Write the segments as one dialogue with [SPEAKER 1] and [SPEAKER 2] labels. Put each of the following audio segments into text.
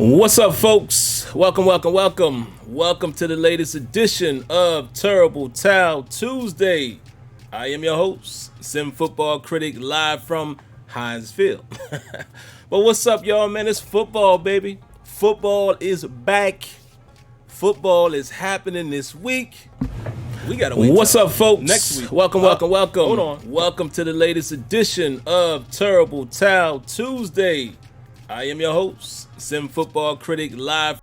[SPEAKER 1] What's up, folks? Welcome to the latest edition of Terrible Towel Tuesday. I am your host, SimFBallCritic, live from Heinz Field. But what's up, y'all, man? It's football, baby. Football is back. Football is happening this week. We gotta wait. What's up, folks? Next week. Welcome. Hold on. Welcome to the latest edition of Terrible Towel Tuesday. I am your host, SimFBallCritic, live.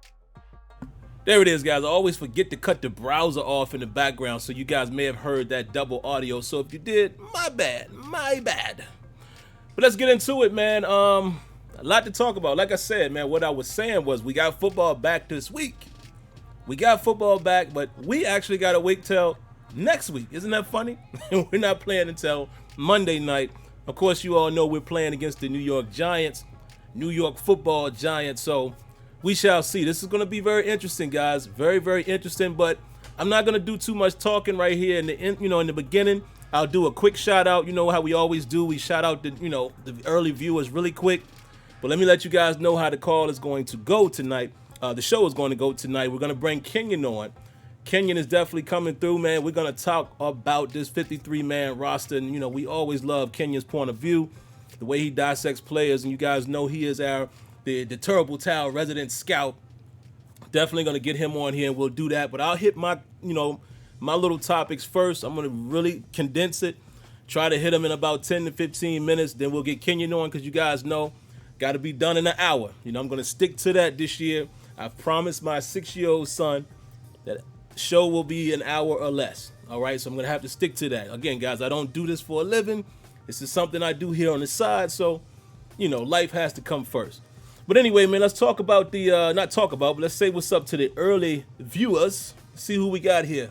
[SPEAKER 1] There it is, guys. I always forget to cut the browser off in the background, so you guys may have heard that double audio. So if you did, my bad. But let's get into it, man. A lot to talk about. Like I said, man, what I was saying was we got football back this week. We got football back, but we actually got to wait till next week. Isn't that funny? We're not playing until Monday night. Of course, you all know we're playing against the New York Giants. New York football Giants. So we shall see. This is going to be very interesting, guys. Very, very interesting. But I'm not going to do too much talking right here in the beginning. I'll do a quick shout out. You know how we always do. We shout out the early viewers really quick. But let me let you guys know how the call is going to go tonight. The show is going to go tonight. We're going to bring Kenyon on. Kenyon is definitely coming through, man. We're going to talk about this 53-man roster. And, we always love Kenyon's point of view, the way he dissects players, and you guys know he is the Terrible Towel resident scout. Definitely going to get him on here, and we'll do that. But I'll hit my little topics first. I'm going to really condense it, try to hit them in about 10 to 15 minutes. Then we'll get Kenyon on because you guys know, got to be done in an hour. I'm going to stick to that this year. I've promised my 6-year-old son that the show will be an hour or less. All right, so I'm going to have to stick to that. Again, guys, I don't do this for a living. This is something I do here on the side, so, life has to come first. But anyway, man, let's talk about but let's say what's up to the early viewers. See who we got here.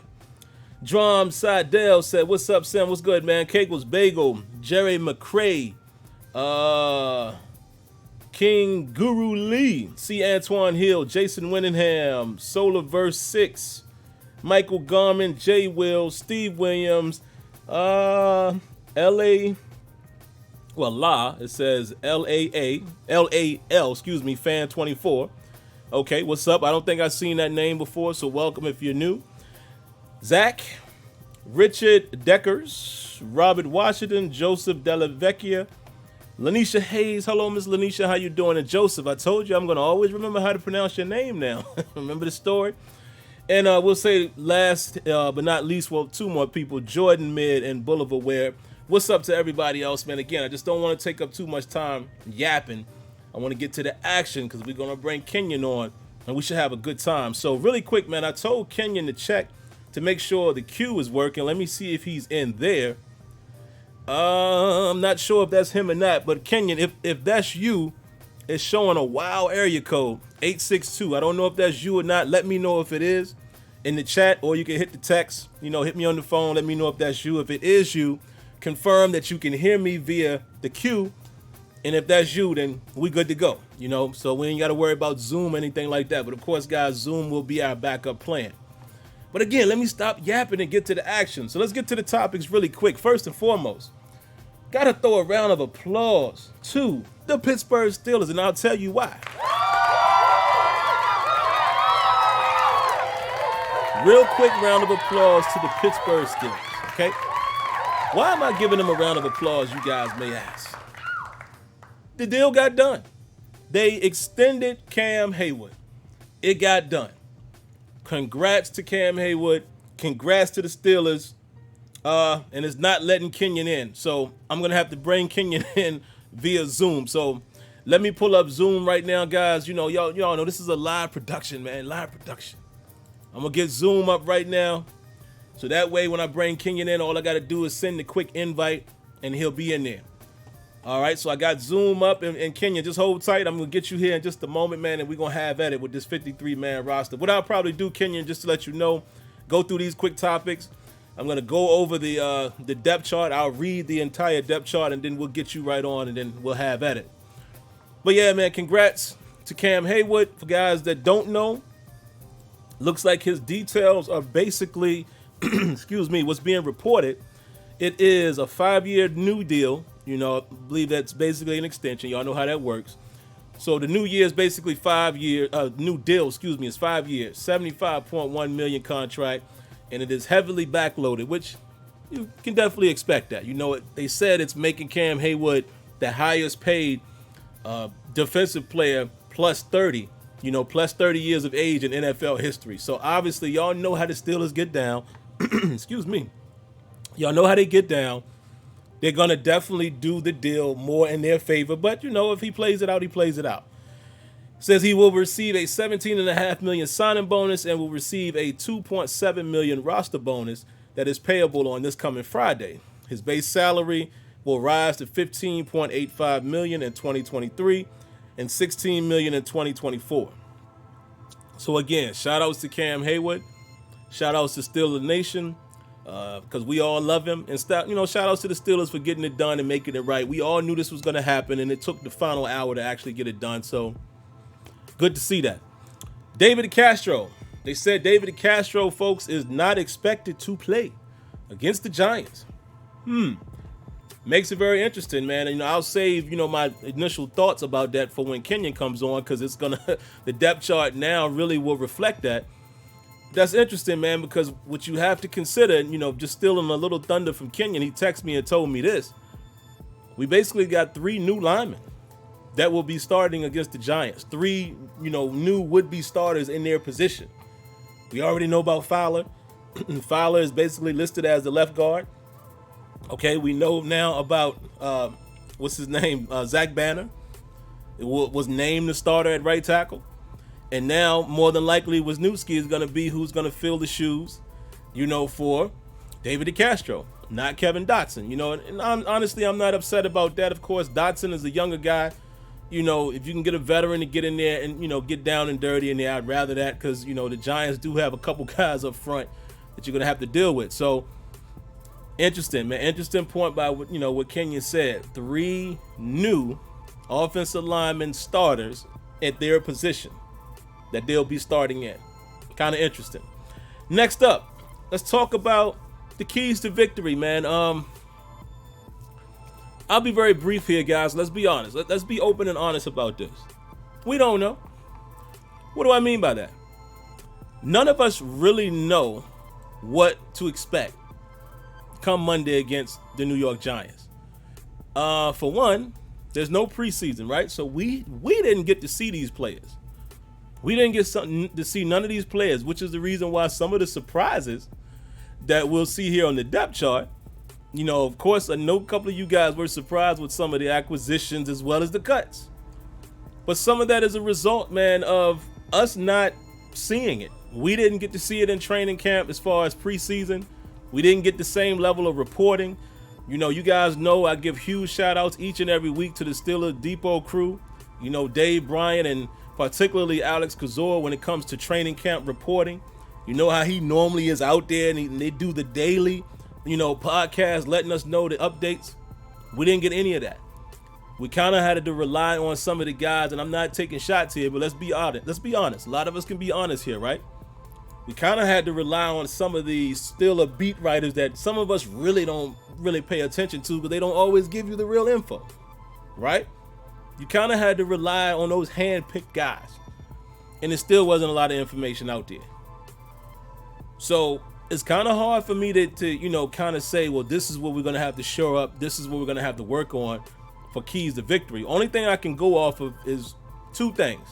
[SPEAKER 1] Drum Sidell said, what's up, Sam? What's good, man? Kegel's Bagel, Jerry McCray, King Guru Lee, C. Antoine Hill, Jason Winningham, Solarverse 6, Michael Garman, Jay Will, Steve Williams, it says L-A-L, fan 24. Okay, what's up? I don't think I've seen that name before, so welcome if you're new. Zach, Richard Deckers, Robert Washington, Joseph Delavecchia, Lanisha Hayes. Hello, Miss Lanisha, how you doing? And Joseph, I told you I'm going to always remember how to pronounce your name now. Remember the story? And we'll say last but not least, two more people, Jordan Mid and Boulevard Ware. What's up to everybody else, man? Again, I just don't want to take up too much time yapping. I want to get to the action because we're going to bring Kenyon on, and we should have a good time. So really quick, man, I told Kenyon to check to make sure the queue is working. Let me see if he's in there. I'm not sure if that's him or not, but Kenyon, if that's you, it's showing a WOW area code, 862. I don't know if that's you or not. Let me know if it is in the chat, or you can hit the text. Hit me on the phone. Let me know if that's you. If it is you, confirm that you can hear me via the queue, and if that's you, then we good to go. So we ain't got to worry about Zoom or anything like that. But of course, guys, Zoom will be our backup plan. But again, let me stop yapping and get to the action. So let's get to the topics really quick. First and foremost, gotta throw a round of applause to the Pittsburgh Steelers, and I'll tell you why. Real quick round of applause to the Pittsburgh Steelers, okay? Why am I giving them a round of applause, you guys may ask? The deal got done. They extended Cam Heyward. It got done. Congrats to Cam Heyward. Congrats to the Steelers. And it's not letting Kenyon in. So I'm going to have to bring Kenyon in via Zoom. So let me pull up Zoom right now, guys. Y'all know this is a live production, man. Live production. I'm going to get Zoom up right now. So that way, when I bring Kenyon in, all I got to do is send the quick invite, and he'll be in there. All right, so I got Zoom up, and Kenyon, just hold tight. I'm going to get you here in just a moment, man, and we're going to have at it with this 53-man roster. What I'll probably do, Kenyon, just to let you know, go through these quick topics. I'm going to go over the depth chart. I'll read the entire depth chart, and then we'll get you right on, and then we'll have at it. But, yeah, man, congrats to Cam Heyward. For guys that don't know, looks like his details are basically – what's being reported. It is a 5-year new deal. I believe that's basically an extension. Y'all know how that works. So the new year is basically 5 years. New deal, is 5 years, 75.1 million contract, and it is heavily backloaded, which you can definitely expect that. You know, they said it's making Cam Heyward the highest paid defensive player plus 30. You know, plus 30 years of age in NFL history. So obviously, y'all know how the Steelers get down. Excuse me. Y'all know how they get down. They're going to definitely do the deal more in their favor. But, you know, if he plays it out, he plays it out. Says he will receive a $17.5 million signing bonus and will receive a $2.7 million roster bonus that is payable on this coming Friday. His base salary will rise to $15.85 million in 2023 and $16 million in 2024. So again, shout outs to Cam Heyward. Shout outs to Steeler Nation. Because we all love him. And shout outs to the Steelers for getting it done and making it right. We all knew this was going to happen, and it took the final hour to actually get it done. So good to see that. David Decastro. They said David Decastro, folks, is not expected to play against the Giants. Makes it very interesting, man. And, I'll save, my initial thoughts about that for when Kenyon comes on, because it's going to, the depth chart now really will reflect that. That's interesting, man, because what you have to consider, just stealing a little thunder from Kenyon, he texted me and told me this. We basically got 3 new linemen that will be starting against the Giants. 3, new would-be starters in their position. We already know about Fowler. Fowler is basically listed as the left guard. Okay, we know now about, what's his name, Zack Banner. It was named the starter at right tackle. And now, more than likely, Wisniewski is going to be who's going to fill the shoes, for David Decastro, not Kevin Dotson. And honestly, I'm not upset about that. Of course, Dotson is a younger guy. If you can get a veteran to get in there and, get down and dirty in there, I'd rather that because, the Giants do have a couple guys up front that you're going to have to deal with. So, interesting, man. Interesting point by, what Kenyon said. 3 new offensive linemen starters at their position that they'll be starting in. Kind of interesting. Next up, let's talk about the keys to victory, man. I'll be very brief here, guys. Let's be honest. Let's be open and honest about this. We don't know. What do I mean by that? None of us really know what to expect come Monday against the New York Giants. For one, there's no preseason, right? So we didn't get to see these players. We didn't get to see none of these players, which is the reason why some of the surprises that we'll see here on the depth chart, of course, I know a couple of you guys were surprised with some of the acquisitions as well as the cuts. But some of that is a result, man, of us not seeing it. We didn't get to see it in training camp as far as preseason. We didn't get the same level of reporting. You guys know I give huge shout outs each and every week to the Steeler Depot crew. Dave Bryant and particularly Alex Kazor when it comes to training camp reporting. You know how he normally is out there and they do the daily, podcast letting us know the updates. We didn't get any of that. We kind of had to rely on some of the guys, and I'm not taking shots here, but let's be honest. A lot of us can be honest here, right? We kind of had to rely on some of the Steeler beat writers that some of us really don't pay attention to, but they don't always give you the real info, right? You kind of had to rely on those hand-picked guys. And there still wasn't a lot of information out there. So it's kind of hard for me to kind of say, well, this is what we're going to have to shore up. This is what we're going to have to work on for keys to victory. Only thing I can go off of is 2 things.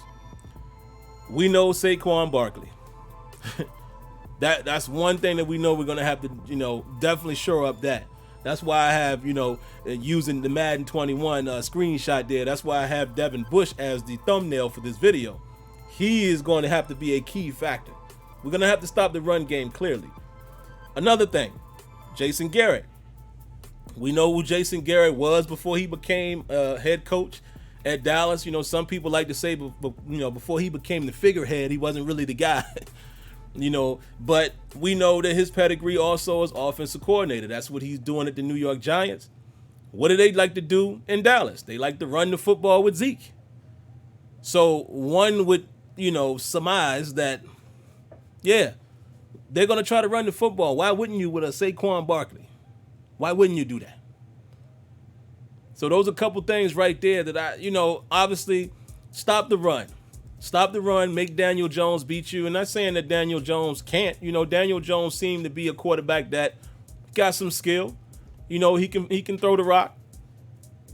[SPEAKER 1] We know Saquon Barkley. That's one thing that we know we're going to have to, definitely shore up that. That's why I have, using the Madden 21 screenshot there, that's why I have Devin Bush as the thumbnail for this video. He is going to have to be a key factor. We're going to have to stop the run game clearly. Another thing, Jason Garrett. We know who Jason Garrett was before he became head coach at Dallas. Some people like to say, before he became the figurehead, he wasn't really the guy. But we know that his pedigree also is offensive coordinator. That's what he's doing at the New York Giants. What do they like to do in Dallas? They like to run the football with Zeke. So one would, surmise that, yeah, they're going to try to run the football. Why wouldn't you with a Saquon Barkley? Why wouldn't you do that? So those are a couple things right there that obviously stop the run. Stop the run, make Daniel Jones beat you. And not saying that Daniel Jones can't. Daniel Jones seemed to be a quarterback that got some skill. He can throw the rock.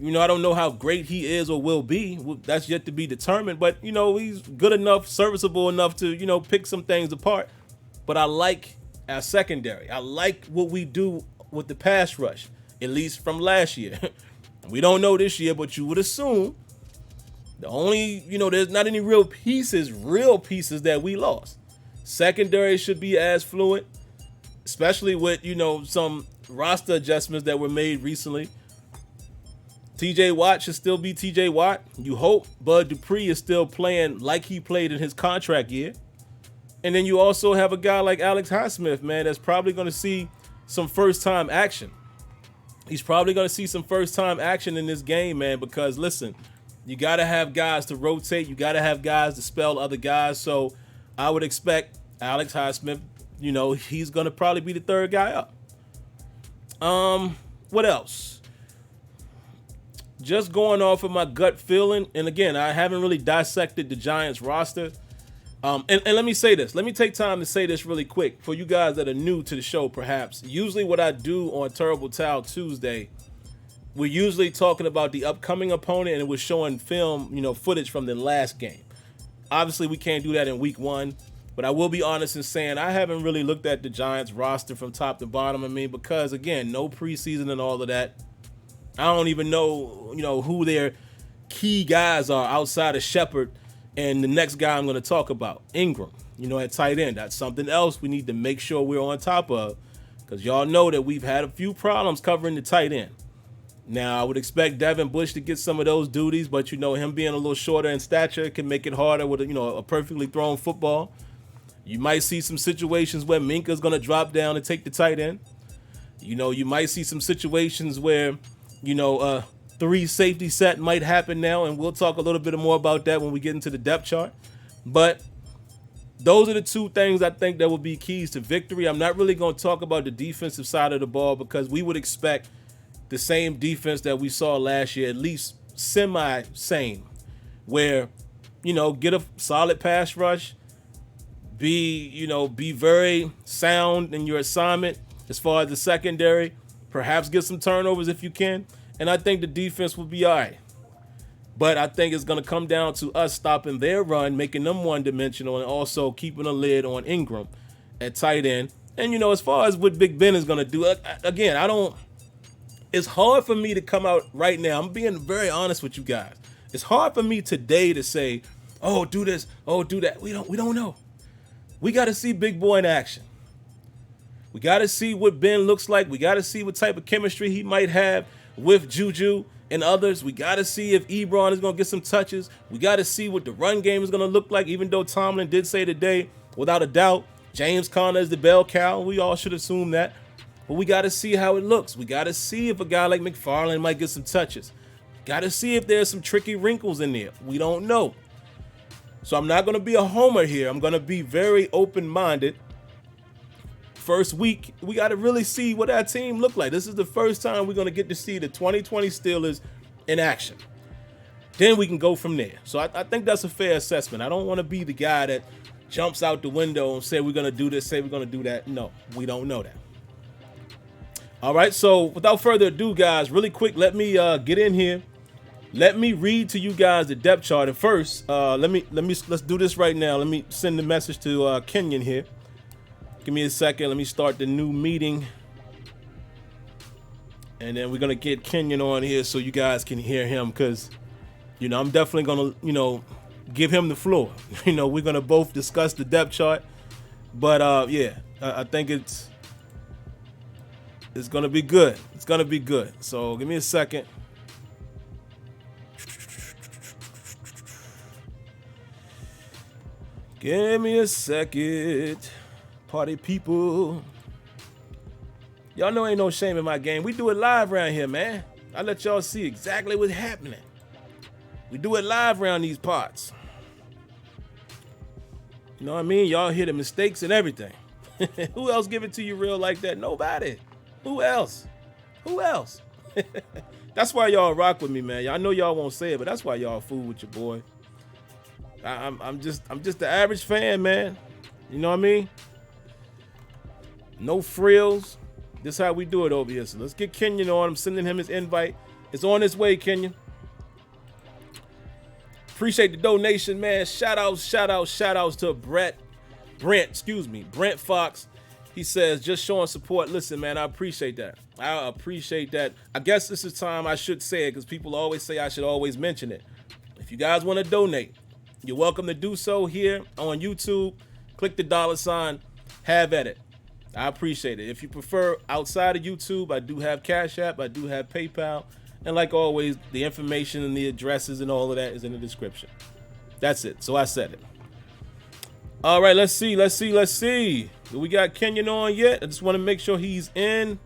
[SPEAKER 1] I don't know how great he is or will be. That's yet to be determined. But, he's good enough, serviceable enough to, pick some things apart. But I like our secondary. I like what we do with the pass rush, at least from last year. We don't know this year, but you would assume the only, there's not any real pieces that we lost. Secondary should be as fluid, especially with, some roster adjustments that were made recently. TJ Watt should still be TJ Watt. You hope Bud Dupree is still playing like he played in his contract year. And then you also have a guy like Alex Highsmith, man, that's probably going to see some first-time action. He's probably going to see some first-time action in this game, man, because, listen, you got to have guys to rotate. You got to have guys to spell other guys. So I would expect Alex Highsmith, he's going to probably be the third guy up. What else? Just going off of my gut feeling, and again, I haven't really dissected the Giants roster. And let me say this. Let me take time to say this really quick for you guys that are new to the show, perhaps. Usually what I do on Terrible Towel Tuesday, we're usually talking about the upcoming opponent, and we're showing film, footage from the last game. Obviously, we can't do that in week one, but I will be honest in saying I haven't really looked at the Giants roster from top to bottom. Because, again, no preseason and all of that. I don't even know, who their key guys are outside of Shepard and the next guy I'm going to talk about, Ingram, at tight end. That's something else we need to make sure we're on top of, because y'all know that we've had a few problems covering the tight end. Now, I would expect Devin Bush to get some of those duties, but, him being a little shorter in stature can make it harder with, a perfectly thrown football. You might see some situations where Minka's going to drop down and take the tight end. You might see some situations where, three safety set might happen now, and we'll talk a little bit more about that when we get into the depth chart. But those are the two things I think that will be keys to victory. I'm not really going to talk about the defensive side of the ball, because we would expect the same defense that we saw last year, at least semi-same, where, get a solid pass rush, be very sound in your assignment as far as the secondary, perhaps get some turnovers if you can, and I think the defense will be all right. But I think it's going to come down to us stopping their run, making them one-dimensional, and also keeping a lid on Ingram at tight end. And, as far as what Big Ben is going to do, again, it's hard for me to come out right now. I'm being very honest with you guys. It's hard for me today to say, oh, do this, oh, do that. We don't know. We got to see Big Boy in action. We got to see what Ben looks like. We got to see what type of chemistry he might have with Juju and others. We got to see if Ebron is going to get some touches. We got to see what the run game is going to look like, even though Tomlin did say today, without a doubt, James Conner is the bell cow. We all should assume that. But we got to see how it looks. We got to see if a guy like McFarland might get some touches. Got to see if there's some tricky wrinkles in there. We don't know. So I'm not going to be a homer here. I'm going to be very open-minded. First week, we got to really see what our team look like. This is the first time we're going to get to see the 2020 Steelers in action. Then we can go from there. So I think that's a fair assessment. I don't want to be the guy that jumps out the window and say we're going to do this, say we're going to do that. No, we don't know that. All right, so without further ado, guys, really quick, let me get in here. Let me read to you guys the depth chart. And first, let's do this right now. Let me send the message to Kenyon here. Give me a second. Let me start the new meeting. And then we're going to get Kenyon on here so you guys can hear him, because, I'm definitely going to, give him the floor. We're going to both discuss the depth chart. But, I think it's going to be good. It's going to be good. So give me a second. Give me a second. Party people. Y'all know ain't no shame in my game. We do it live around here, man. I let y'all see exactly what's happening. We do it live around these parts. You know what I mean? Y'all hear the mistakes and everything. Who else give it to you real like that? Nobody. Who else? That's why y'all rock with me, man. I know y'all won't say it, but that's why y'all fool with your boy. I'm just the average fan, man. You know what I mean? No frills. This is how we do it over here. So let's get Kenyon on. I'm sending him his invite. It's on its way, Kenyon. Appreciate the donation, man. Shout outs to Brent Fox. He says, just showing support. Listen, man, I appreciate that. I guess this is time I should say it because people always say I should always mention it. If you guys want to donate, you're welcome to do so here on YouTube. Click the $sign. Have at it. I appreciate it. If you prefer outside of YouTube, I do have Cash App. I do have PayPal. And like always, the information and the addresses and all of that is in the description. That's it. So I said it. All right, let's see. Do we got Kenyon on yet? I just want to make sure he's in.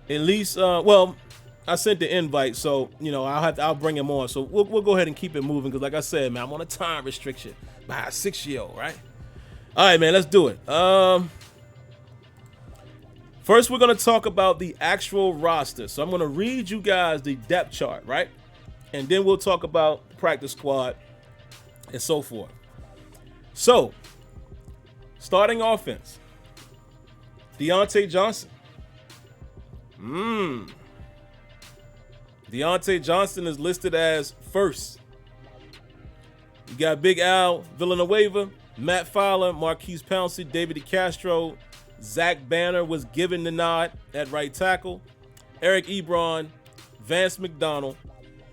[SPEAKER 1] At least, I sent the invite, so I'll bring him on. So we'll go ahead and keep it moving because, like I said, man, I'm on a time restriction by a 6-year-old, right? All right, man, let's do it. First, we're gonna talk about the actual roster. So I'm gonna read you guys the depth chart, right? And then we'll talk about the practice squad and so forth. So, starting offense, Deontay Johnson. Deontay Johnson is listed as first. You got Big Al Villanueva, Matt Fowler, Marquise Pouncey, David Decastro, Zack Banner was given the nod at right tackle. Eric Ebron, Vance McDonald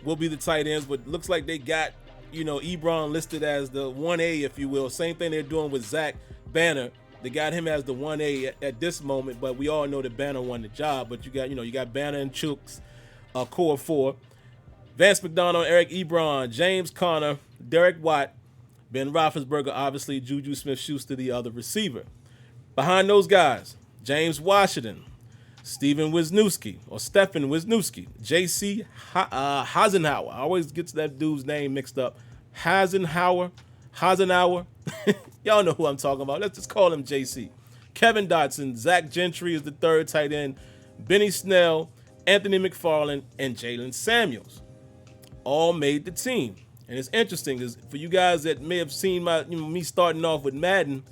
[SPEAKER 1] will be the tight ends, but looks like they got, Ebron listed as the 1A, if you will. Same thing they're doing with Zack Banner. They got him as the 1A at this moment, but we all know that Banner won the job. But you got Banner and Chooks, core 4. Vance McDonald, Eric Ebron, James Conner, Derek Watt, Ben Roethlisberger, obviously Juju Smith-Schuster, the other receiver. Behind those guys, James Washington, Stephen Wisniewski, J.C. Hasenauer. I always get that dude's name mixed up. Hasenauer. Y'all know who I'm talking about. Let's just call him J.C. Kevin Dotson, Zach Gentry is the third tight end, Benny Snell, Anthony McFarland, and Jalen Samuels. All made the team. And it's interesting because for you guys that may have seen me starting off with Madden,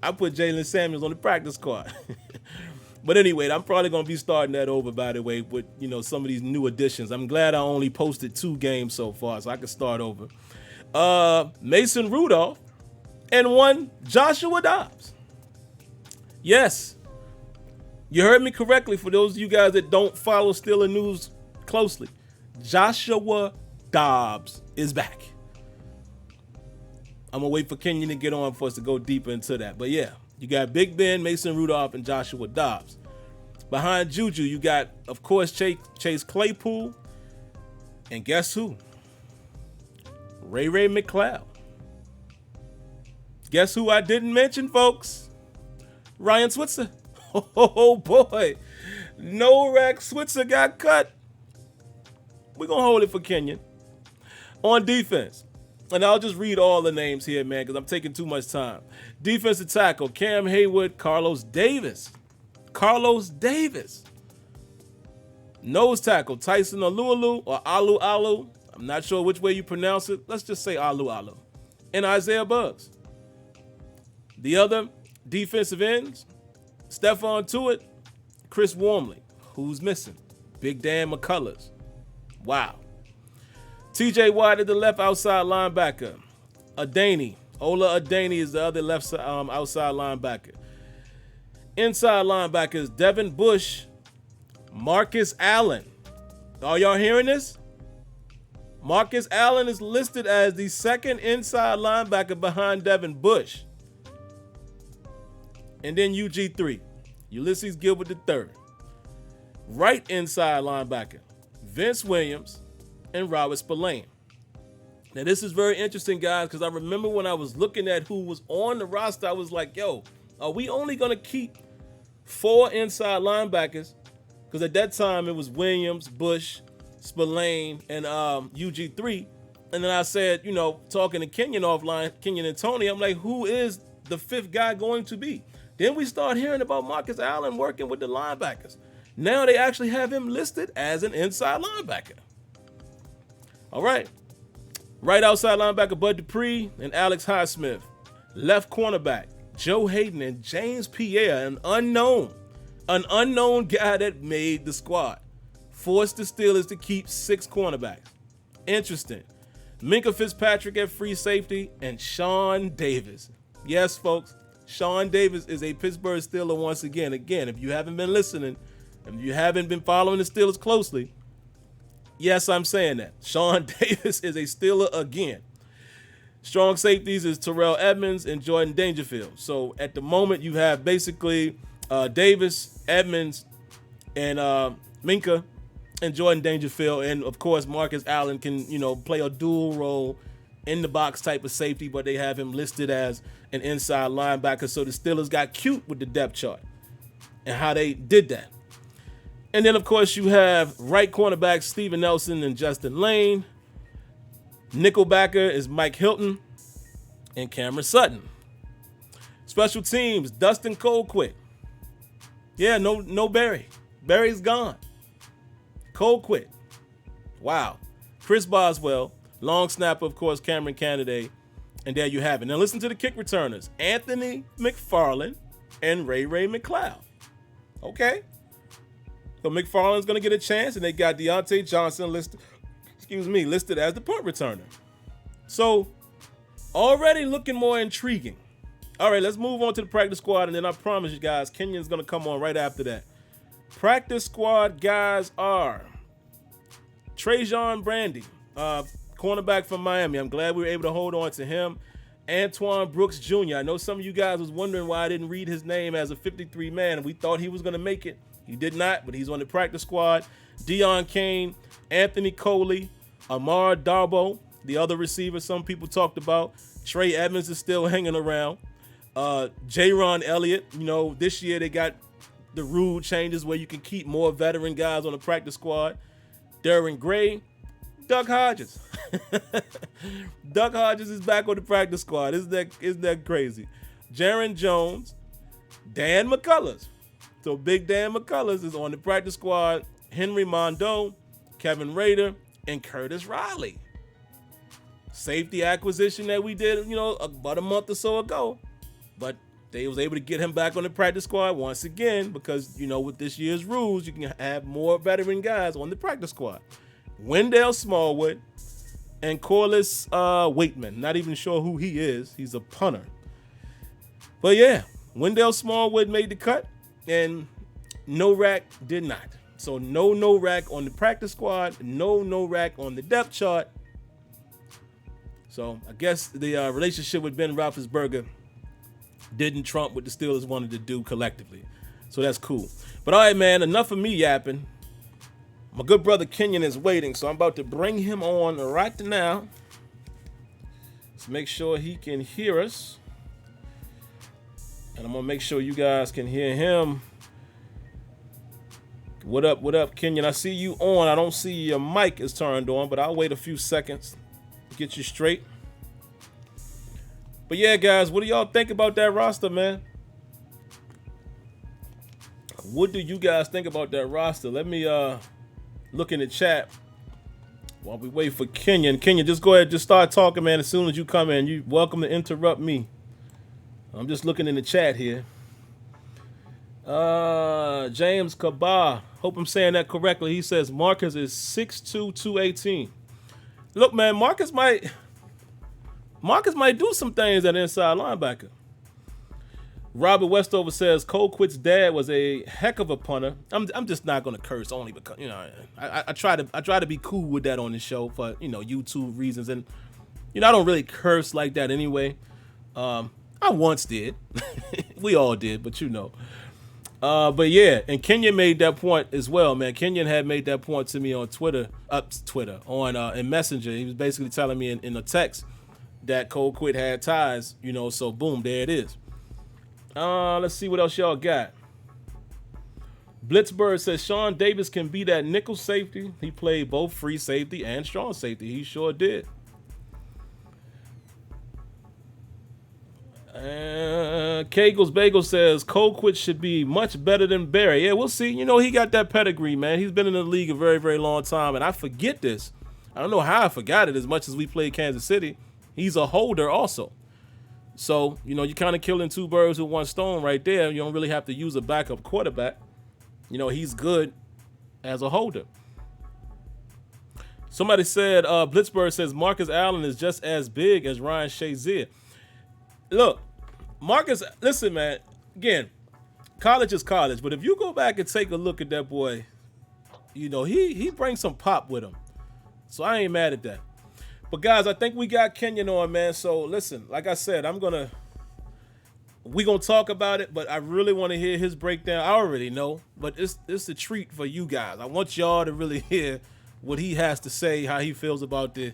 [SPEAKER 1] I put Jalen Samuels on the practice squad. But anyway, I'm probably going to be starting that over, by the way, with, some of these new additions. I'm glad I only posted 2 games so far, so I can start over. Mason Rudolph and 1 Joshua Dobbs. Yes, you heard me correctly. For those of you guys that don't follow Steelers news closely, Joshua Dobbs is back. I'm going to wait for Kenyon to get on for us to go deeper into that. But yeah, you got Big Ben, Mason Rudolph, and Joshua Dobbs. Behind Juju, you got, of course, Chase Claypool. And guess who? Ray McCloud. Guess who I didn't mention, folks? Ryan Switzer. Oh, boy. No rack Switzer got cut. We're going to hold it for Kenyon. On defense. And I'll just read all the names here, man, because I'm taking too much time. Defensive tackle, Cam Heyward, Carlos Davis. Nose tackle, Tyson Alualu or Alu. I'm not sure which way you pronounce it. Let's just say Alu. And Isaiah Buggs. The other defensive ends, Stephon Tuitt, Chris Wormley. Who's missing? Big Dan McCullers. Wow. TJ Watt is the left outside linebacker. Ola Adeni is the other left outside linebacker. Inside linebackers, Devin Bush, Marcus Allen. Are y'all hearing this? Marcus Allen is listed as the second inside linebacker behind Devin Bush. And then UG3, Ulysses Gilbert III. Right inside linebacker, Vince Williams and Robert Spillane. Now, this is very interesting, guys, because I remember when I was looking at who was on the roster, I was like, yo, are we only going to keep 4 inside linebackers? Because at that time, it was Williams, Bush, Spillane, and UG3. And then I said, talking to Kenyon offline, Kenyon and Tony, I'm like, who is the 5th guy going to be? Then we start hearing about Marcus Allen working with the linebackers. Now they actually have him listed as an inside linebacker. All right. Right outside linebacker Bud Dupree and Alex Highsmith. Left cornerback Joe Hayden and James Pierre, an unknown guy that made the squad. Forced the Steelers to keep 6 cornerbacks. Interesting. Minkah Fitzpatrick at free safety and Sean Davis. Yes, folks, Sean Davis is a Pittsburgh Steeler once again. Again, if you haven't been listening, if you haven't been following the Steelers closely, yes, I'm saying that. Sean Davis is a Steeler again. Strong safeties is Terrell Edmonds and Jordan Dangerfield. So at the moment, you have basically Davis, Edmonds, and Minkah and Jordan Dangerfield. And, of course, Marcus Allen can, play a dual role in the box type of safety, but they have him listed as an inside linebacker. So the Steelers got cute with the depth chart and how they did that. And then, of course, you have right cornerbacks Steven Nelson and Justin Lane. Nickelbacker is Mike Hilton and Cameron Sutton. Special teams, Dustin Colquitt. Yeah, no Barry. Barry's gone. Colquitt. Wow. Chris Boswell. Long snapper, of course, Cameron Canaday. And there you have it. Now listen to the kick returners. Anthony McFarland and Ray McLeod. Okay. So McFarland's going to get a chance, and they got Deontay Johnson listed as the punt returner. So already looking more intriguing. All right, let's move on to the practice squad, and then I promise you guys, Kenyon's going to come on right after that. Practice squad guys are Trajan Brandy, cornerback from Miami. I'm glad we were able to hold on to him. Antoine Brooks Jr. I know some of you guys was wondering why I didn't read his name as a 53 man, and we thought he was going to make it. He did not, but he's on the practice squad. Deion Kane, Anthony Coley, Amar Darbo, the other receiver some people talked about. Trey Edmonds is still hanging around. Jaron Elliott, this year they got the rule changes where you can keep more veteran guys on the practice squad. Darren Gray, Doug Hodges. Doug Hodges is back on the practice squad. Isn't that crazy? Jaron Jones, Dan McCullers. So Big Dan McCullers is on the practice squad. Henry Mondeau, Kevin Rader, and Curtis Riley. Safety acquisition that we did, about a month or so ago. But they was able to get him back on the practice squad once again because, with this year's rules, you can have more veteran guys on the practice squad. Wendell Smallwood and Corliss Waitman. Not even sure who he is. He's a punter. But yeah, Wendell Smallwood made the cut and No Rack did not. So no Rack on the practice squad, no Rack on the depth chart. So I guess the relationship with Ben Roethlisberger didn't trump what the Steelers wanted to do collectively. So that's cool. But all right, man, enough of me yapping. My good brother Kenyon is waiting, so I'm about to bring him on right now. Let's make sure he can hear us. And I'm going to make sure you guys can hear him. What up, Kenyon? I see you on. I don't see your mic is turned on, but I'll wait a few seconds to get you straight. But yeah, guys, what do y'all think about that roster, man? What do you guys think about that roster? Let me look in the chat while we wait for Kenyon. Kenyon, just go ahead, just start talking, man. As soon as you come in, you're welcome to interrupt me. I'm just looking in the chat here. James Kabah, hope I'm saying that correctly. He says Marcus is 6'2", 218. Look, man, Marcus might do some things at inside linebacker. Robert Westover says Colquitt's dad was a heck of a punter. I'm just not gonna curse only because I try to be cool with that on the show for YouTube reasons, and I don't really curse like that anyway. I once did. We all did, but But yeah, and Kenyon made that point as well, man. Kenyon had made that point to me on Twitter, in Messenger. He was basically telling me in a text that Colquitt had ties, so boom, there it is. Let's see what else y'all got. Blitzberg says Sean Davis can be that nickel safety. He played both free safety and strong safety. He sure did. Kegels Bagel says Colquitt should be much better than Barry. Yeah, we'll see. He got that pedigree, man. He's been in the league a very, very long time, and I forget this. I don't know how I forgot it. As much as we played Kansas City, he's a holder also. So, you're kind of killing two birds with one stone right there. You don't really have to use a backup quarterback. He's good as a holder. Somebody said, Blitzberg says Marcus Allen is just as big as Ryan Shazier. Look, Marcus, listen, man, again, college is college, but if you go back and take a look at that boy, he brings some pop with him. So I ain't mad at that. But guys, I think we got Kenyon on, man. So listen, like I said, we're gonna talk about it, but I really want to hear his breakdown. I already know, but it's a treat for you guys. I want y'all to really hear what he has to say, how he feels about the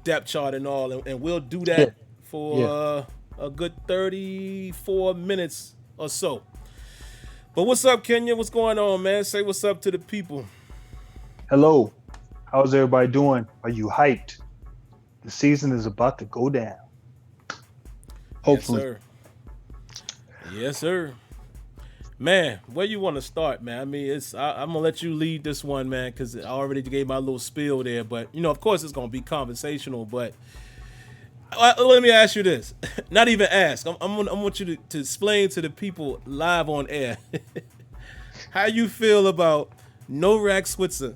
[SPEAKER 1] depth chart and all, and we'll do that for a good 34 minutes or so. But what's up, Kenya? What's going on, man? Say what's up to the people.
[SPEAKER 2] Hello. How's everybody doing? Are you hyped? The season is about to go down. Hopefully.
[SPEAKER 1] Yes, sir. Man, where you want to start, man? I mean, I'm going to let you lead this one, man, because I already gave my little spiel there. But, of course, it's going to be conversational. But let me ask you this. Not even ask. I want you to explain to the people live on air how you feel about Novak Switzer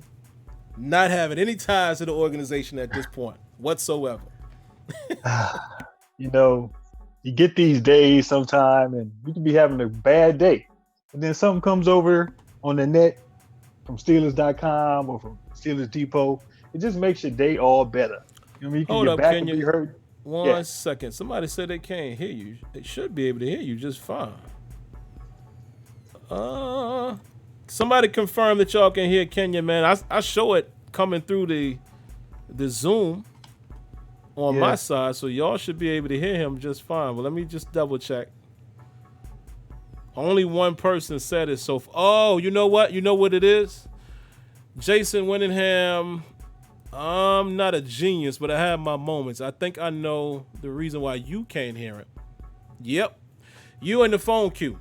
[SPEAKER 1] not having any ties to the organization at this point whatsoever.
[SPEAKER 2] You get these days sometime and you can be having a bad day. And then something comes over on the net from Steelers.com or from Steelers Depot. It just makes your day all better. You can
[SPEAKER 1] Hold
[SPEAKER 2] get
[SPEAKER 1] up,
[SPEAKER 2] back
[SPEAKER 1] Kenya.
[SPEAKER 2] and be heard.
[SPEAKER 1] One second. Somebody said they can't hear you. They should be able to hear you just fine. Somebody confirm that y'all can hear Kenya, man. I show it coming through the Zoom on my side, so y'all should be able to hear him just fine. But let me just double check. Only one person said it so far. Oh, you know what? You know what it is? Jason Winningham. I'm not a genius, but I have my moments. I think I know the reason why you can't hear it. Yep. You in the phone queue.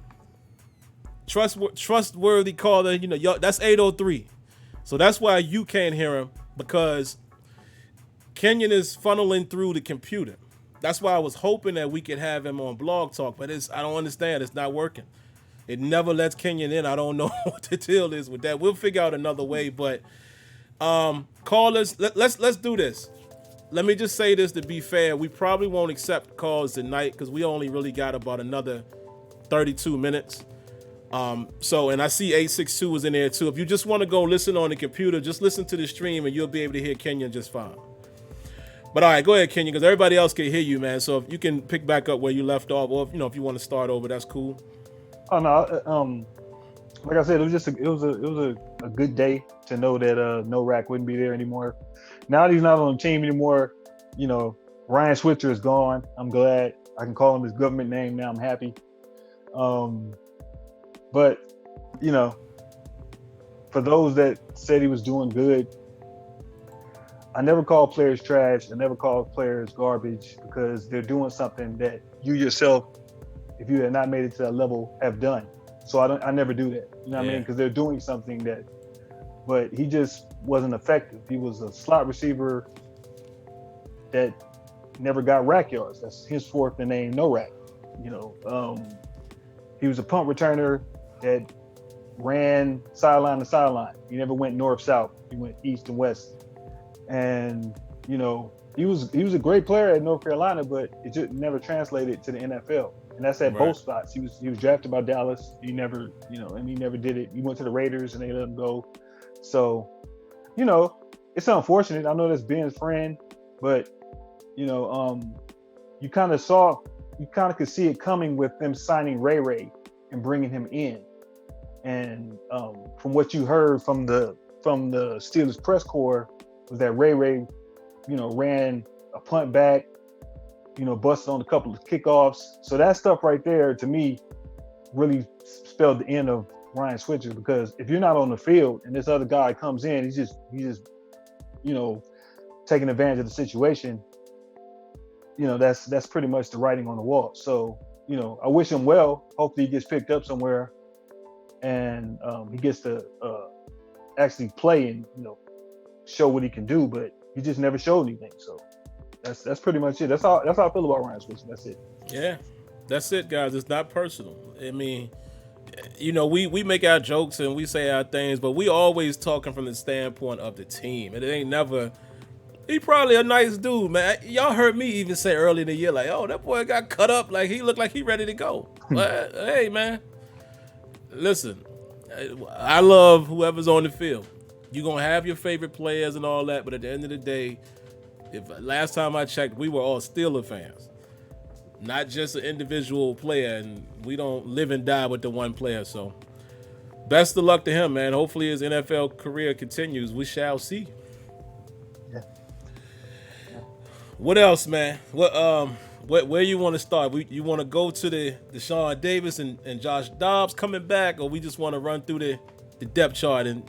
[SPEAKER 1] Trustworthy caller, y'all, that's 803. So that's why you can't hear him, because Kenyon is funneling through the computer. That's why I was hoping that we could have him on Blog Talk, but I don't understand. It's not working. It never lets Kenyon in. I don't know what the deal is with that. We'll figure out another way, but callers, let's do this. Let me just say this to be fair. We probably won't accept calls tonight because we only really got about another 32 minutes. And I see 862 is in there too. If you just want to go listen on the computer, just listen to the stream and you'll be able to hear Kenyon just fine. But all right, go ahead, Kenyon, because everybody else can hear you, man. So if you can pick back up where you left off, or if you want to start over, that's cool.
[SPEAKER 2] Oh no, like I said, it was a good day to know that Novak wouldn't be there anymore. Now that he's not on the team anymore, Ryan Switzer is gone. I'm glad. I can call him his government name now. I'm happy. But for those that said he was doing good, I never call players trash. I never call players garbage, because they're doing something that you yourself, if you had not made it to that level, have done. So I never do that. You know what I mean? Because they're doing something but he just wasn't effective. He was a slot receiver that never got rack yards. That's henceforth the name No Rack. He was a punt returner that ran sideline to sideline. He never went north-south. He went east and west. And, he was a great player at North Carolina, but it just never translated to the NFL. And that's at both spots. He was drafted by Dallas. He never, and he never did it. He went to the Raiders and they let him go. So, it's unfortunate. I know that's Ben's friend, but, you kind of could see it coming with them signing Ray and bringing him in. And from what you heard from the Steelers press corps, was that Ray, ran a punt back, busted on a couple of kickoffs. So that stuff right there, to me, really spelled the end of Ryan Switzer, because if you're not on the field and this other guy comes in, he's just taking advantage of the situation, that's pretty much the writing on the wall. So, I wish him well. Hopefully he gets picked up somewhere and he gets to actually play and, show what he can do. But he just never showed anything. So that's pretty much it. That's how I feel about Ryan Switzer. That's it.
[SPEAKER 1] Yeah, that's it, guys. It's not personal. I mean, we make our jokes and we say our things, but we always talking from the standpoint of the team. And it ain't never. He probably a nice dude, man. Y'all heard me even say early in the year, like, oh, that boy got cut up, like he looked like he ready to go. But hey, man, listen, I love whoever's on the field. You're gonna have your favorite players and all that, but at the end of the day, if last time I checked, we were all Steeler fans, not just an individual player, and we don't live and die with the one player. So, best of luck to him, man. Hopefully his NFL career continues. We shall see.
[SPEAKER 2] Yeah.
[SPEAKER 1] What else, man? Where you want to start? You want to go to the Sean Davis and Josh Dobbs coming back, or we just want to run through the depth chart and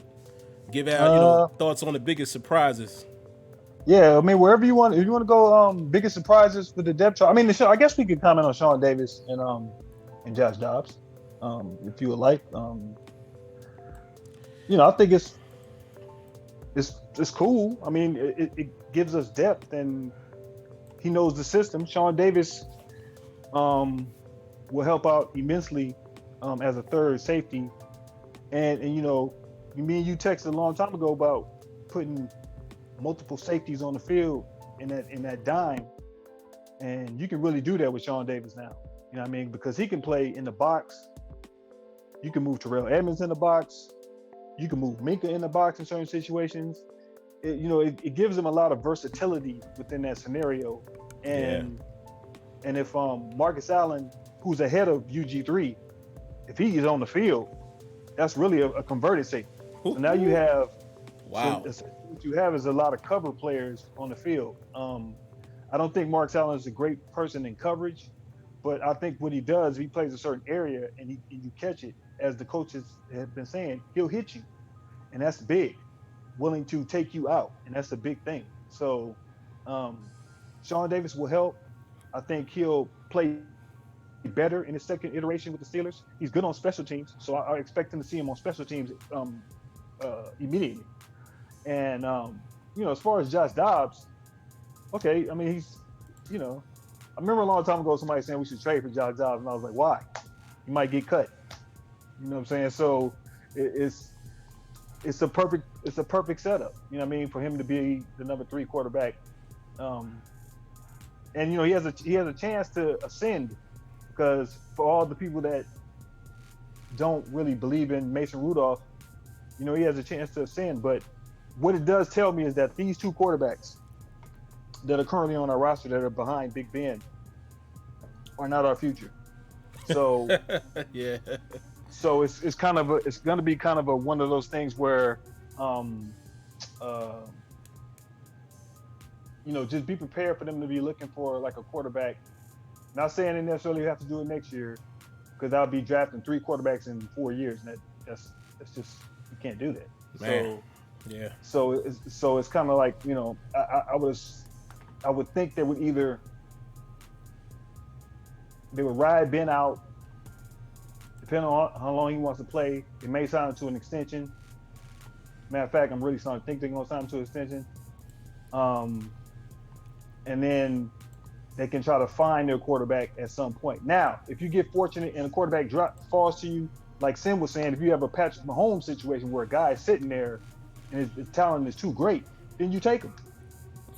[SPEAKER 1] give out thoughts on the biggest surprises?
[SPEAKER 2] Yeah, I mean, wherever you want. If you want to go, biggest surprises for the depth chart. I mean, I guess we could comment on Sean Davis and Josh Dobbs, if you would like. I think it's cool. I mean, it gives us depth, and he knows the system. Sean Davis will help out immensely as a third safety, and me and you texted a long time ago about putting multiple safeties on the field in that dime, and you can really do that with Sean Davis now. You know what I mean? Because he can play in the box. You can move Terrell Edmonds in the box. You can move Minka in the box in certain situations. It gives him a lot of versatility within that scenario. And if Marcus Allen, who's ahead of UG3, if he is on the field, that's really a converted safety. So now you have what you have is a lot of cover players on the field. I don't think Marcus Allen is a great person in coverage, but I think what he does, if he plays a certain area and you catch it, as the coaches have been saying, he'll hit you, and that's big. Willing to take you out, and that's a big thing. So Sean Davis will help. I think he'll play better in his second iteration with the Steelers. He's good on special teams, so I expect him to see him on special teams immediately. And as far as Josh Dobbs, okay, I mean he's, I remember a long time ago somebody saying we should trade for Josh Dobbs, and I was like, why? He might get cut. You know what I'm saying? So it's a perfect setup. You know what I mean, for him to be the number 3 quarterback. And he has a chance to ascend, because for all the people that don't really believe in Mason Rudolph, he has a chance to ascend. But what it does tell me is that these 2 quarterbacks that are currently on our roster that are behind Big Ben are not our future. So
[SPEAKER 1] yeah.
[SPEAKER 2] So it's going to be kind of one of those things where just be prepared for them to be looking for like a quarterback. Not saying they necessarily have to do it next year, because I'll be drafting 3 quarterbacks in 4 years, and that's just, you can't do that.
[SPEAKER 1] Man. Yeah.
[SPEAKER 2] So it's kind of like, I would think they would ride Ben out, depending on how long he wants to play. They may sign him to an extension. Matter of fact, I'm really starting to think they're going to sign him to an extension. And then they can try to find their quarterback at some point. Now, if you get fortunate and a quarterback falls to you, like Sim was saying, if you have a Patrick Mahomes situation where a guy is sitting there and his talent is too great, then you take him.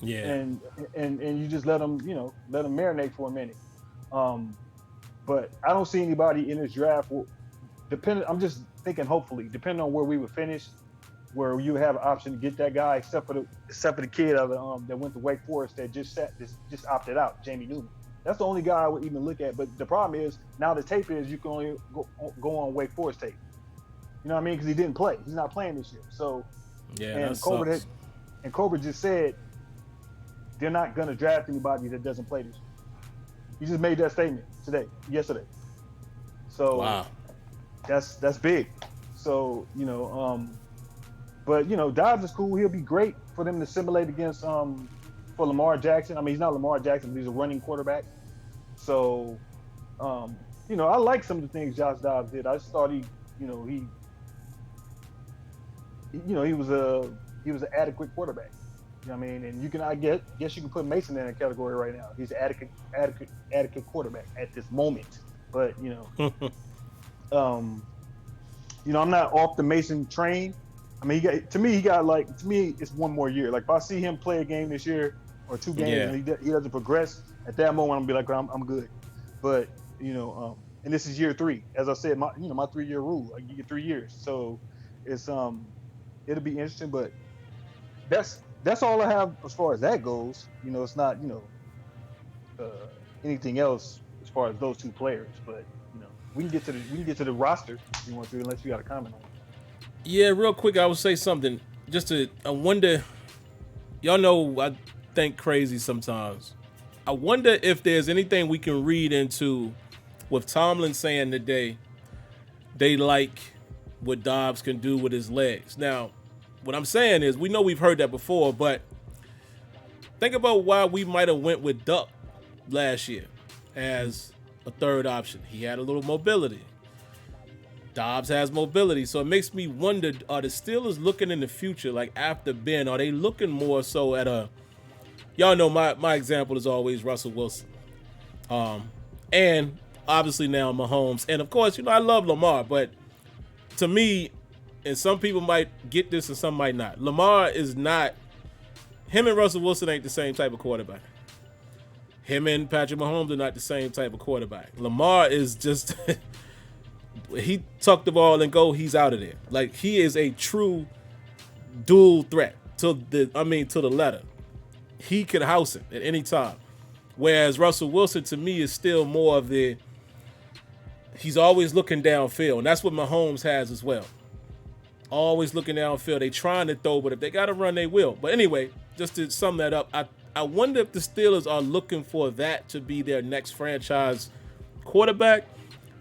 [SPEAKER 1] Yeah.
[SPEAKER 2] And you just let him marinate for a minute. But I don't see anybody in this draft. I'm just thinking, hopefully, depending on where we would finish, where you have an option to get that guy, except for the kid that went to Wake Forest that just opted out, Jamie Newman. That's the only guy I would even look at. But the problem is now the tape is you can only go on Wake Forest tape. You know what I mean? Because he didn't play. He's not playing this year. So and Colbert just said they're not going to draft anybody that doesn't play this year. He just made that statement yesterday. So
[SPEAKER 1] wow,
[SPEAKER 2] that's big. So but Dobbs is cool. He'll be great for them to simulate against for Lamar Jackson. I mean, he's not Lamar Jackson, but he's a running quarterback. So I like some of the things Josh Dobbs did. I just thought he was an adequate quarterback. You know what I mean? And you can, guess you can put Mason in that category right now. He's an adequate quarterback at this moment. But I'm not off the Mason train. I mean, to me, it's one more year. Like if I see him play a game this year or two games and he doesn't progress, at that moment I'm gonna be like, I'm good. But and this is year 3. As I said, my 3-year rule. Like you get 3 years, so it's it'll be interesting. But that's all I have as far as that goes. It's not anything else as far as those two players. But we can get to the roster if you want to, unless you got a comment on it.
[SPEAKER 1] Yeah, real quick, I would say something. I wonder. Y'all know I think crazy sometimes. I wonder if there's anything we can read into with Tomlin saying today they like what Dobbs can do with his legs. Now, what I'm saying is we know we've heard that before, but think about why we might have went with Duck last year as a third option. He had a little mobility. Dobbs has mobility, so it makes me wonder, are the Steelers looking in the future, like after Ben, are they looking more so at y'all know my example is always Russell Wilson. And obviously now Mahomes. And of course, I love Lamar, but to me, and some people might get this and some might not, Lamar is not, him and Russell Wilson ain't the same type of quarterback. Him and Patrick Mahomes are not the same type of quarterback. Lamar is just... he tucked the ball and go, he's out of there. Like he is a true dual threat to the letter. He could house it at any time. Whereas Russell Wilson to me is still more of he's always looking downfield. And that's what Mahomes has as well. Always looking downfield. They trying to throw, but if they got to run, they will. But anyway, just to sum that up, I wonder if the Steelers are looking for that to be their next franchise quarterback.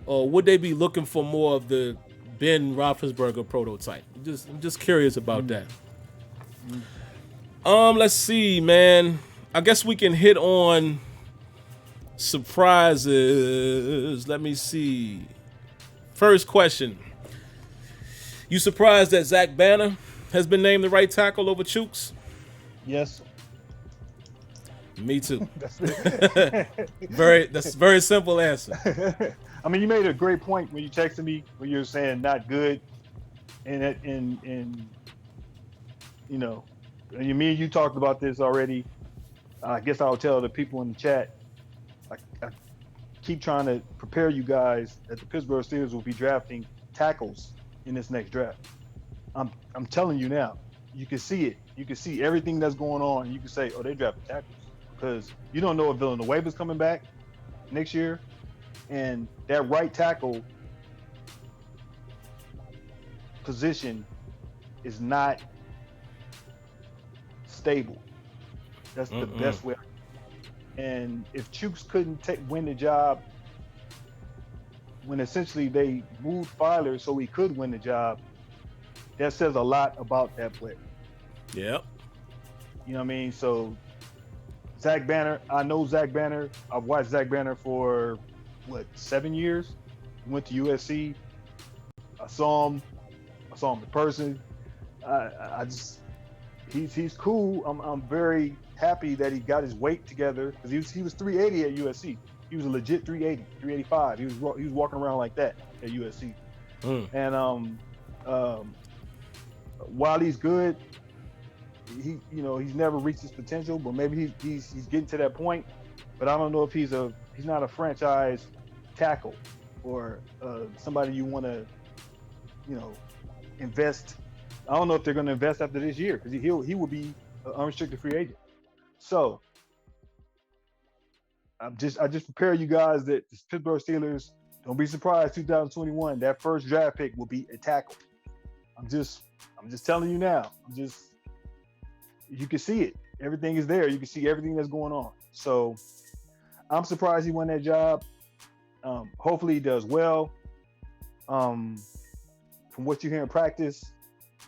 [SPEAKER 1] Or would they be looking for more of the Ben Roethlisberger prototype? I'm just curious about that. Let's see, man. I guess we can hit on surprises. Let me see. First question. You surprised that Zack Banner has been named the right tackle over Chooks?
[SPEAKER 2] Yes.
[SPEAKER 1] Me too. That's a very simple answer.
[SPEAKER 2] I mean, you made a great point when you texted me when you were saying not good, and me and you talked about this already. I guess I'll tell the people in the chat. I keep trying to prepare you guys that the Pittsburgh Steelers will be drafting tackles in this next draft. I'm telling you now. You can see it. You can see everything that's going on. You can say, oh, they drafted tackles, because you don't know if Villanueva's coming back next year. And that right tackle position is not stable. That's the best way. And if Chooks couldn't win the job when essentially they moved Filer so he could win the job, that says a lot about that player.
[SPEAKER 1] Yep.
[SPEAKER 2] You know what I mean? So Zack Banner, I know Zack Banner. I've watched Zack Banner for 7 years. He went to USC. I saw him in person. He's cool. I'm very happy that he got his weight together, because he was 380 at USC. He was a legit 380, 385. He was walking around like that at USC. And while he's good, he's never reached his potential, but maybe he's getting to that point. But I don't know if he's not a franchise tackle or somebody you want to invest. I don't know if they're going to invest after this year, because he will be an unrestricted free agent. So I just prepare you guys that the Pittsburgh Steelers, don't be surprised 2021 that first draft pick will be a tackle. I'm just telling you now. You can see it. Everything is there. You can see everything that's going on. So I'm surprised he won that job. Hopefully he does well. From what you hear in practice,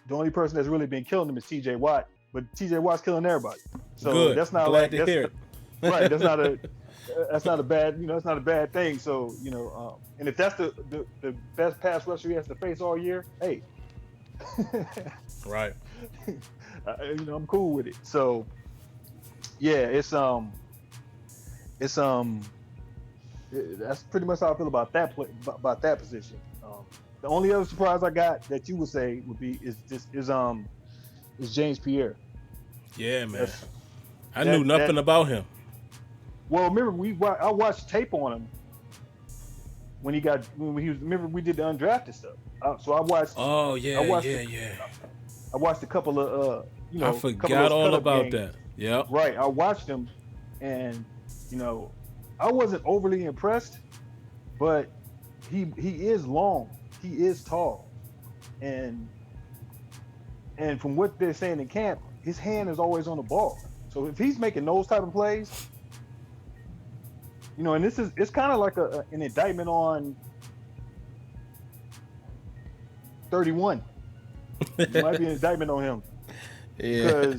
[SPEAKER 2] the only person that's really been killing him is TJ Watt, but TJ Watt's killing everybody. So
[SPEAKER 1] good.
[SPEAKER 2] That's not
[SPEAKER 1] glad to hear it.
[SPEAKER 2] Right. That's not a bad, that's not a bad thing. So, and if that's the best pass rusher he has to face all year, hey.
[SPEAKER 1] Right.
[SPEAKER 2] I'm cool with it. So yeah, that's pretty much how I feel about that about that position. The only other surprise I got that you would say would be is James Pierre.
[SPEAKER 1] Yeah, man. I knew nothing about him.
[SPEAKER 2] Well, remember I watched tape on him when he was. Remember we did the undrafted stuff. So I watched.
[SPEAKER 1] Oh yeah,
[SPEAKER 2] I watched a couple of
[SPEAKER 1] I forgot all about that. Yeah.
[SPEAKER 2] Right. I watched him, and I wasn't overly impressed, but he is long. He is tall, and from what they're saying in camp, his hand is always on the ball. So if he's making those type of plays, and it's kind of like an indictment on 31. It might be an indictment on him.
[SPEAKER 1] Yeah.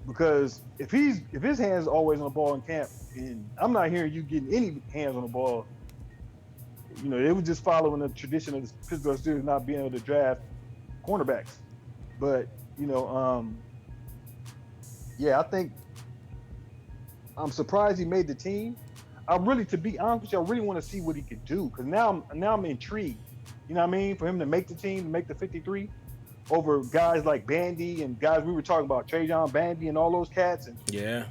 [SPEAKER 2] Because if his hands are always on the ball in camp, and I'm not hearing you getting any hands on the ball, they were just following the tradition of the Pittsburgh Steelers not being able to draft cornerbacks. But yeah, I think I'm surprised he made the team. To be honest with you, I really want to see what he could do, because now I'm intrigued. You know what I mean? For him to make the team, to make the 53, over guys like Bandy and guys we were talking about, Trajan Bandy and all those cats. And
[SPEAKER 1] yeah,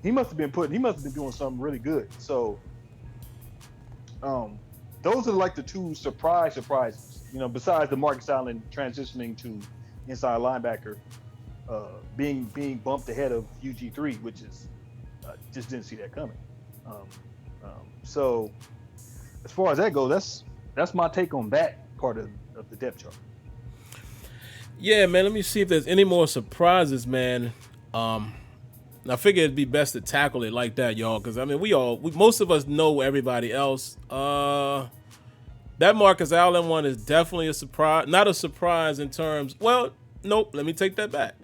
[SPEAKER 2] he must have been doing something really good. So, those are like the two surprises. Besides the Marcus Allen transitioning to inside linebacker, being bumped ahead of UG3, which is just didn't see that coming. So, as far as that goes, that's my take on that part of the depth chart.
[SPEAKER 1] Yeah, man. Let me see if there's any more surprises, man. I figure it'd be best to tackle it like that, y'all, because I mean, most of us know everybody else. That Marcus Allen one is definitely a surprise. Not a surprise in terms. Well, nope. Let me take that back.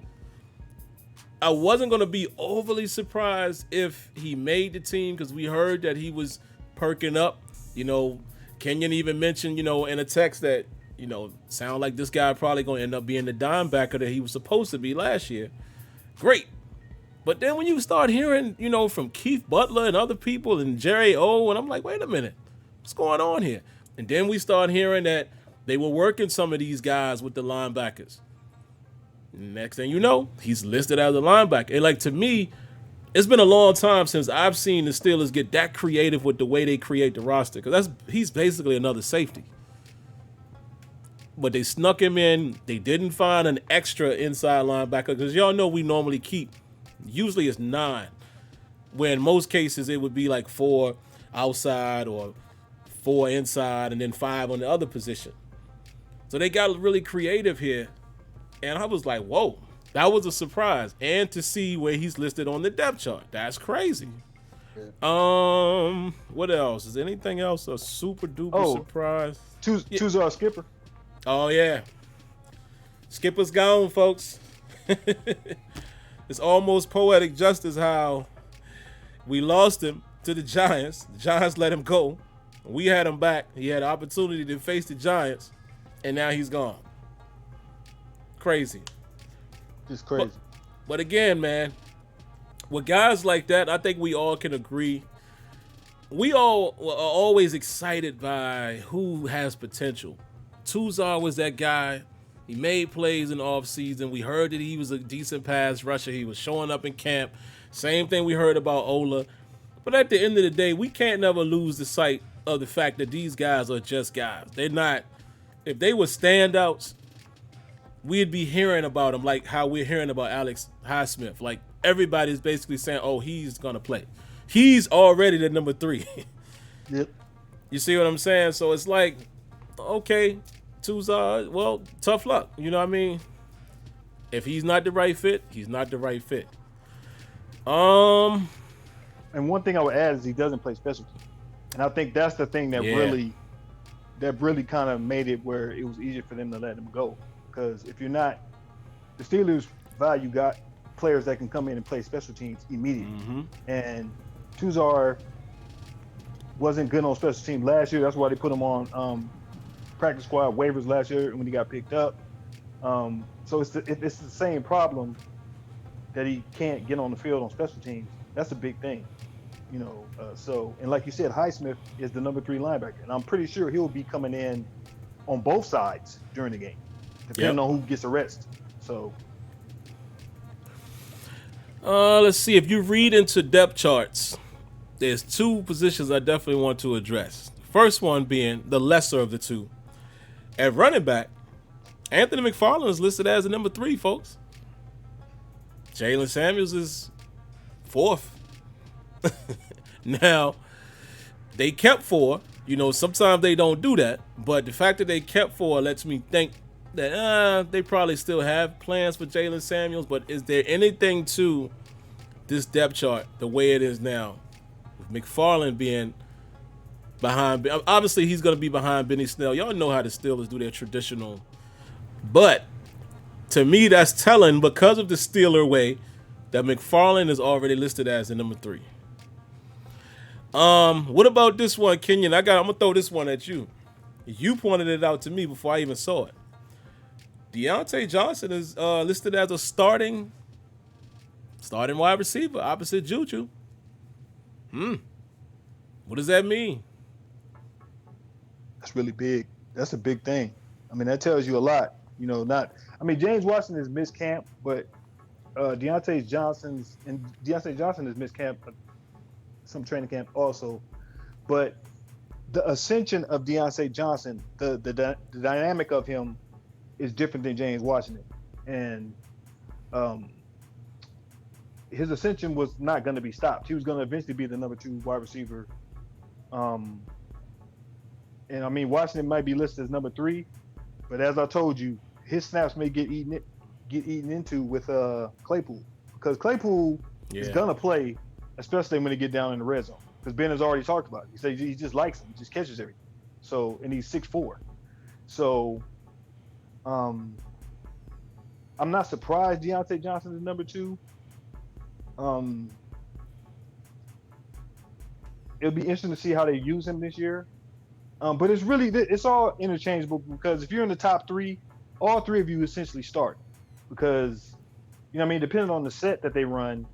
[SPEAKER 1] I wasn't going to be overly surprised if he made the team, because we heard that he was perking up. Kenyon even mentioned, in a text that, sound like this guy probably going to end up being the dime backer that he was supposed to be last year. Great. But then when you start hearing, from Keith Butler and other people and Jerry O, and I'm like, wait a minute, what's going on here? And then we start hearing that they were working some of these guys with the linebackers. Next thing you know, he's listed as a linebacker. And like, to me, it's been a long time since I've seen the Steelers get that creative with the way they create the roster, because he's basically another safety. But they snuck him in. They didn't find an extra inside linebacker, because y'all know we normally keep, usually it's 9, where in most cases it would be like 4 outside or 4 inside and then 5 on the other position. So they got really creative here. And I was like, whoa, that was a surprise. And to see where he's listed on the depth chart, that's crazy. Yeah. What else? Is anything else a super duper surprise?
[SPEAKER 2] Tuzar Skipper.
[SPEAKER 1] Oh, yeah. Skipper's gone, folks. It's almost poetic justice how we lost him to the Giants. The Giants let him go. We had him back. He had an opportunity to face the Giants, and now he's gone. Crazy.
[SPEAKER 2] Just crazy.
[SPEAKER 1] But again, man, with guys like that, I think we all can agree. We all are always excited by who has potential. Tuzar was that guy. He made plays in the offseason. We heard that he was a decent pass rusher. He was showing up in camp. Same thing we heard about Ola. But at the end of the day, we can't never lose the sight of the fact that these guys are just guys. They're not. If they were standouts, we'd be hearing about them like how we're hearing about Alex Highsmith. Like, everybody's basically saying, oh, he's going to play. He's already the number 3.
[SPEAKER 2] Yep.
[SPEAKER 1] You see what I'm saying? So it's like, okay, Tuzar, well, tough luck. You know what I mean? If he's not the right fit, he's not the right fit.
[SPEAKER 2] And one thing I would add is he doesn't play special teams. And I think that's the thing that really kind of made it where it was easier for them to let him go. Because if you're not, the Steelers value got players that can come in and play special teams immediately. Mm-hmm. And Tuzar wasn't good on special teams last year. That's why they put him on practice squad waivers last year when he got picked up. So if it's the same problem that he can't get on the field on special teams, that's a big thing. So and like you said, Highsmith is the number 3 linebacker, and I'm pretty sure he'll be coming in on both sides during the game, depending on who gets a rest. So,
[SPEAKER 1] let's see. If you read into depth charts, there's 2 positions I definitely want to address. First one being the lesser of the 2. At running back, Anthony McFarland is listed as the number 3, folks. Jalen Samuels is 4th. Now, they kept 4. Sometimes they don't do that, but the fact that they kept 4 lets me think that they probably still have plans for Jalen Samuels. But is there anything to this depth chart the way it is now, with McFarland being behind? Obviously, he's going to be behind Benny Snell. Y'all know how the Steelers do their traditional, but to me, that's telling because of the Steeler way that McFarland is already listed as the number 3. What about this one, Kenyon? I'm gonna throw this one at you. You pointed it out to me before I even saw it. Deontay Johnson is listed as a starting wide receiver opposite Juju. What does that mean?
[SPEAKER 2] that's really big. That's a big thing. I mean, that tells you a lot. James Washington is missed camp, but Deontay Johnson has missed camp, some training camp also. But the ascension of Deontay Johnson, the dynamic of him is different than James Washington. And his ascension was not going to be stopped. He was going to eventually be the number 2 wide receiver. Washington might be listed as number 3, but as I told you, his snaps may get eaten into with Claypool, because Claypool is going to play, especially when they get down in the red zone, because Ben has already talked about it. He said he just likes him. He just catches everything. So, and he's 6'4". So, I'm not surprised Deontay Johnson is number 2. It'll be interesting to see how they use him this year. But it's all interchangeable, because if you're in the top 3, all 3 of you essentially start, because, depending on the set that they run,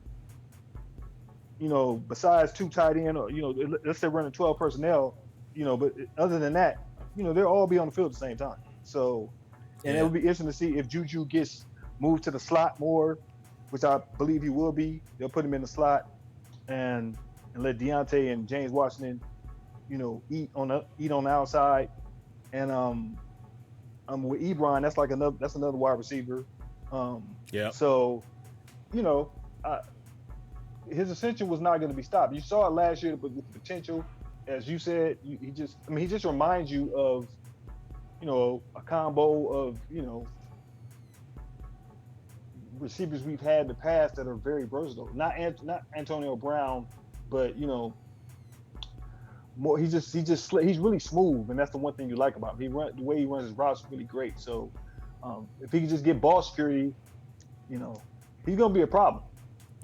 [SPEAKER 2] besides 2 tight end, or, let's say running 12 personnel, but other than that, they'll all be on the field at the same time. So, and it'll be interesting to see if Juju gets moved to the slot more, which I believe he will be. They'll put him in the slot and let Deontay and James Washington, eat on the outside. And with Ebron, that's another wide receiver. So, his ascension was not going to be stopped. You saw it last year with the potential, as you said. He just reminds you of, a combo of, receivers we've had in the past that are very versatile. Not Antonio Brown, but more. He's really smooth, and that's the one thing you like about him. The way he runs his routes is really great. So if he can just get ball security, he's gonna be a problem.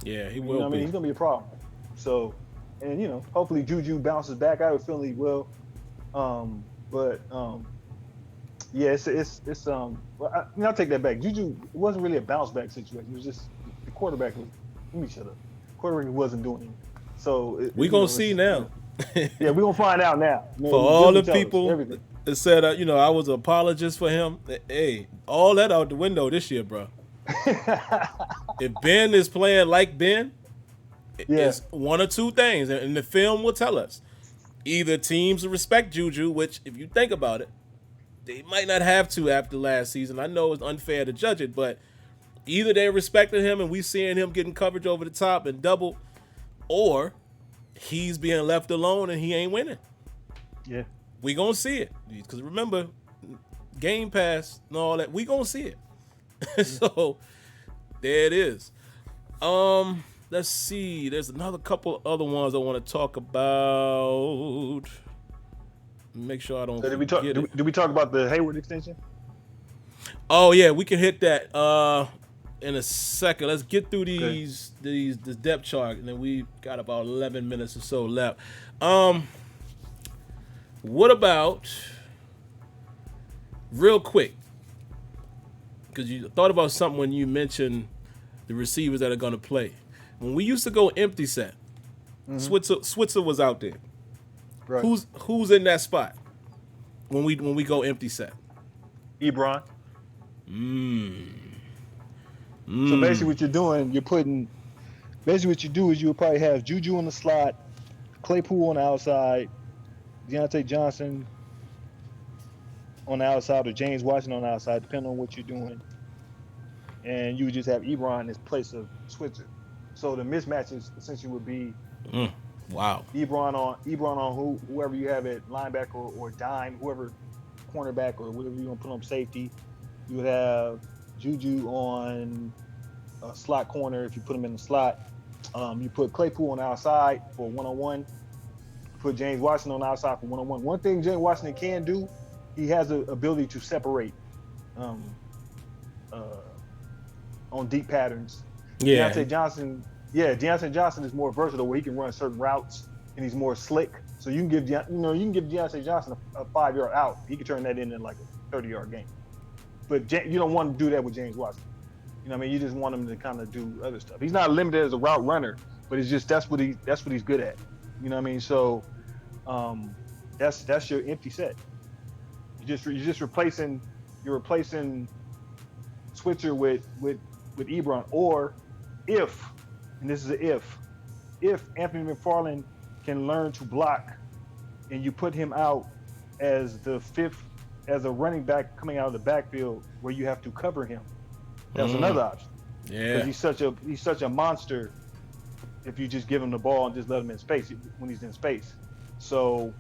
[SPEAKER 1] Yeah, he will be.
[SPEAKER 2] He's gonna be a problem. So, and hopefully Juju bounces back. I have a feeling he will. I'll take that back. Juju, it wasn't really a bounce back situation. It was just the quarterback was. Let me shut up. Quarterback wasn't doing it. So
[SPEAKER 1] we're gonna see now.
[SPEAKER 2] Yeah, we're gonna find out now.
[SPEAKER 1] For all the people that said, I was an apologist for him. Hey, all that out the window this year, bro. If Ben is playing like Ben, it's one or 2 things, and the film will tell us. Either teams respect Juju, which, if you think about it, they might not have to after last season. I know it's unfair to judge it, but either they respected him and we seeing him getting coverage over the top and double, or he's being left alone and he ain't winning.
[SPEAKER 2] Yeah.
[SPEAKER 1] We gonna see it. Because remember, Game Pass and all that, we gonna see it. So, there it is. Let's see. There's another couple other ones I want to talk about. Make sure I don't
[SPEAKER 2] did we talk about the Heyward extension?
[SPEAKER 1] Oh yeah, we can hit that in a second. Let's get through this depth chart, and then we got about 11 minutes or so left. What about, real quick, because you thought about something when you mentioned the receivers that are going to play. When we used to go empty set, Switzer was out there.
[SPEAKER 2] Right.
[SPEAKER 1] Who's in that spot when we go empty set?
[SPEAKER 2] Ebron. So basically, what you're doing, basically what you do is you would probably have Juju on the slot, Claypool on the outside, Deontay Johnson on the outside, or James Washington on the outside, depending on what you're doing. And you would just have Ebron in place of Switzer. So the mismatches essentially would be Ebron on whoever you have at linebacker or dime, whoever cornerback or whatever you want to put on safety. You would have Juju on a slot corner if you put him in the slot. You put Claypool on the outside for one-on-one. Put James Washington on the outside for one-on-one. One thing James Washington can do, he has the ability to separate on deep patterns.
[SPEAKER 1] Yeah.
[SPEAKER 2] Deontay Johnson is more versatile where he can run certain routes and he's more slick. So you can give Deontay Johnson a 5-yard out. He can turn that in like a 30-yard game. But you don't want to do that with James Washington. You know what I mean? You just want him to kind of do other stuff. He's not limited as a route runner, but it's just that's what he's good at. You know what I mean? So that's your empty set. You're just replacing Switzer with Ebron, or if Anthony McFarland can learn to block and you put him out as the fifth, as a running back coming out of the backfield where you have to cover him. That's another option.
[SPEAKER 1] Yeah.
[SPEAKER 2] Because he's such a monster if you just give him the ball and just let him in space when he's in space. So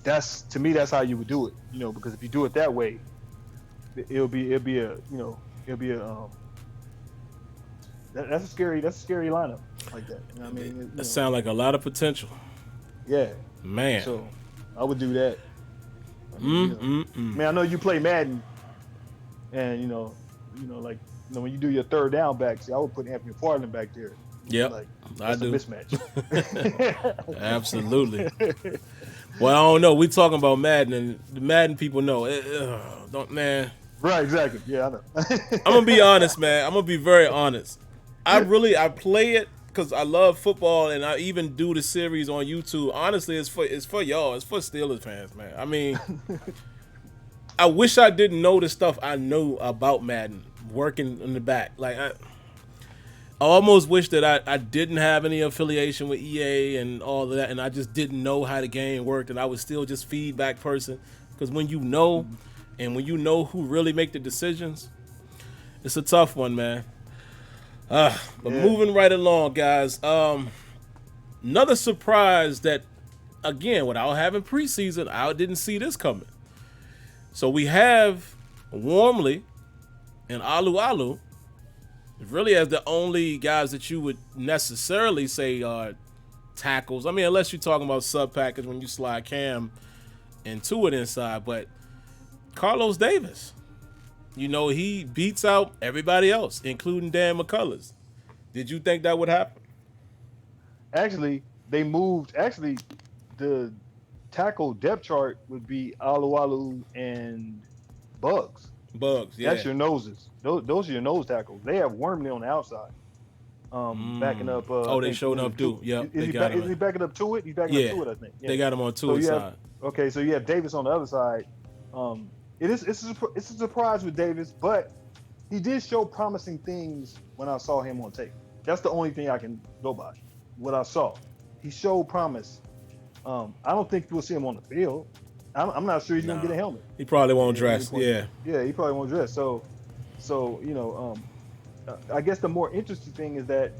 [SPEAKER 2] that's how you would do it, because if you do it that way, it'll be a that's a scary lineup like that. You know what I mean?
[SPEAKER 1] That sounds like a lot of potential.
[SPEAKER 2] Yeah.
[SPEAKER 1] Man.
[SPEAKER 2] So I would do that. Man, I know you play Madden, and like when you do your third down backs, I would put Anthony McFarland back there.
[SPEAKER 1] Yep,
[SPEAKER 2] like,
[SPEAKER 1] I do.
[SPEAKER 2] A mismatch.
[SPEAKER 1] Absolutely. Well, I don't know. We talking about Madden, and the Madden people know. Man.
[SPEAKER 2] Right, exactly. Yeah, I know.
[SPEAKER 1] I'm gonna be honest, man. I'm gonna be very honest. I play it because I love football, and I even do the series on YouTube. Honestly, it's for y'all. It's for Steelers fans, man. I mean, I wish I didn't know the stuff I know about Madden, working in the back. Like I almost wish that I didn't have any affiliation with EA and all of that, and I just didn't know how the game worked, and I was still just feedback person. Because when you know, and when you know who really make the decisions, it's a tough one, man. But moving right along, guys. Another surprise that, again, without having preseason, I didn't see this coming. So we have Warmly and Alu really as the only guys that you would necessarily say are tackles. I mean, unless you're talking about sub package when you slide Cam into it inside. But Carlos Davis, he beats out everybody else, including Dan McCullers. Did you think that would happen?
[SPEAKER 2] Actually, they moved. Actually, the tackle depth chart would be Alu and Bugs.
[SPEAKER 1] Yeah.
[SPEAKER 2] That's your noses. Those are your nose tackles. They have Wormley on the outside, backing up.
[SPEAKER 1] They showed up too. Yeah,
[SPEAKER 2] is he backing up to it? He's backing up to it, I think. Yeah.
[SPEAKER 1] They got him on to his side.
[SPEAKER 2] Okay, so you have Davis on the other side. It's a surprise with Davis, but he did show promising things when I saw him on tape. That's the only thing I can go by. What I saw, he showed promise. I don't think we'll see him on the field. I'm not sure he's gonna get a helmet.
[SPEAKER 1] He probably won't dress. Yeah,
[SPEAKER 2] he probably won't dress. So I guess the more interesting thing is that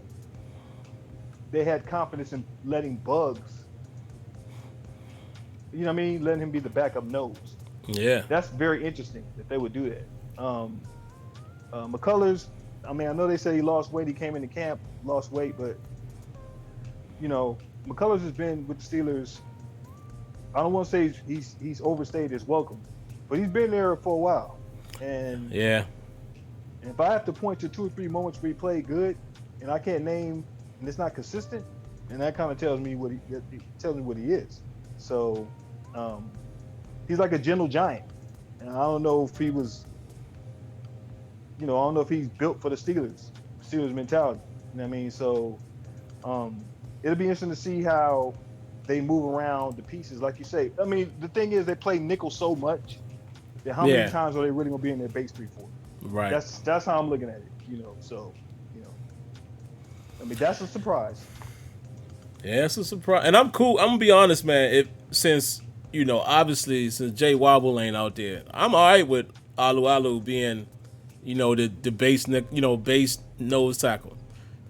[SPEAKER 2] they had confidence in letting Bugs, letting him be the backup nose.
[SPEAKER 1] Yeah,
[SPEAKER 2] that's very interesting that they would do that. McCullers, I know they said he lost weight. He came into camp, lost weight, but McCullers has been with the Steelers. I don't want to say he's overstayed his welcome, but he's been there for a while. And if I have to point to 2 or 3 moments where he played good, and I can't name, and it's not consistent, and that kind of tells me what he is. So he's like a gentle giant, and I don't know if he was I don't know if he's built for the Steelers mentality. You know what I mean? So it'll be interesting to see how they move around the pieces, like you say. I mean, the thing is, they play nickel so much that how many times are they really gonna be in their base 3-4?
[SPEAKER 1] Right.
[SPEAKER 2] That's how I'm looking at it. So I mean, that's a surprise.
[SPEAKER 1] Yeah, it's a surprise, and I'm cool. I'm gonna be honest, man. Since obviously since Jay Wobble ain't out there, I'm all right with Alu being, the base base nose tackle.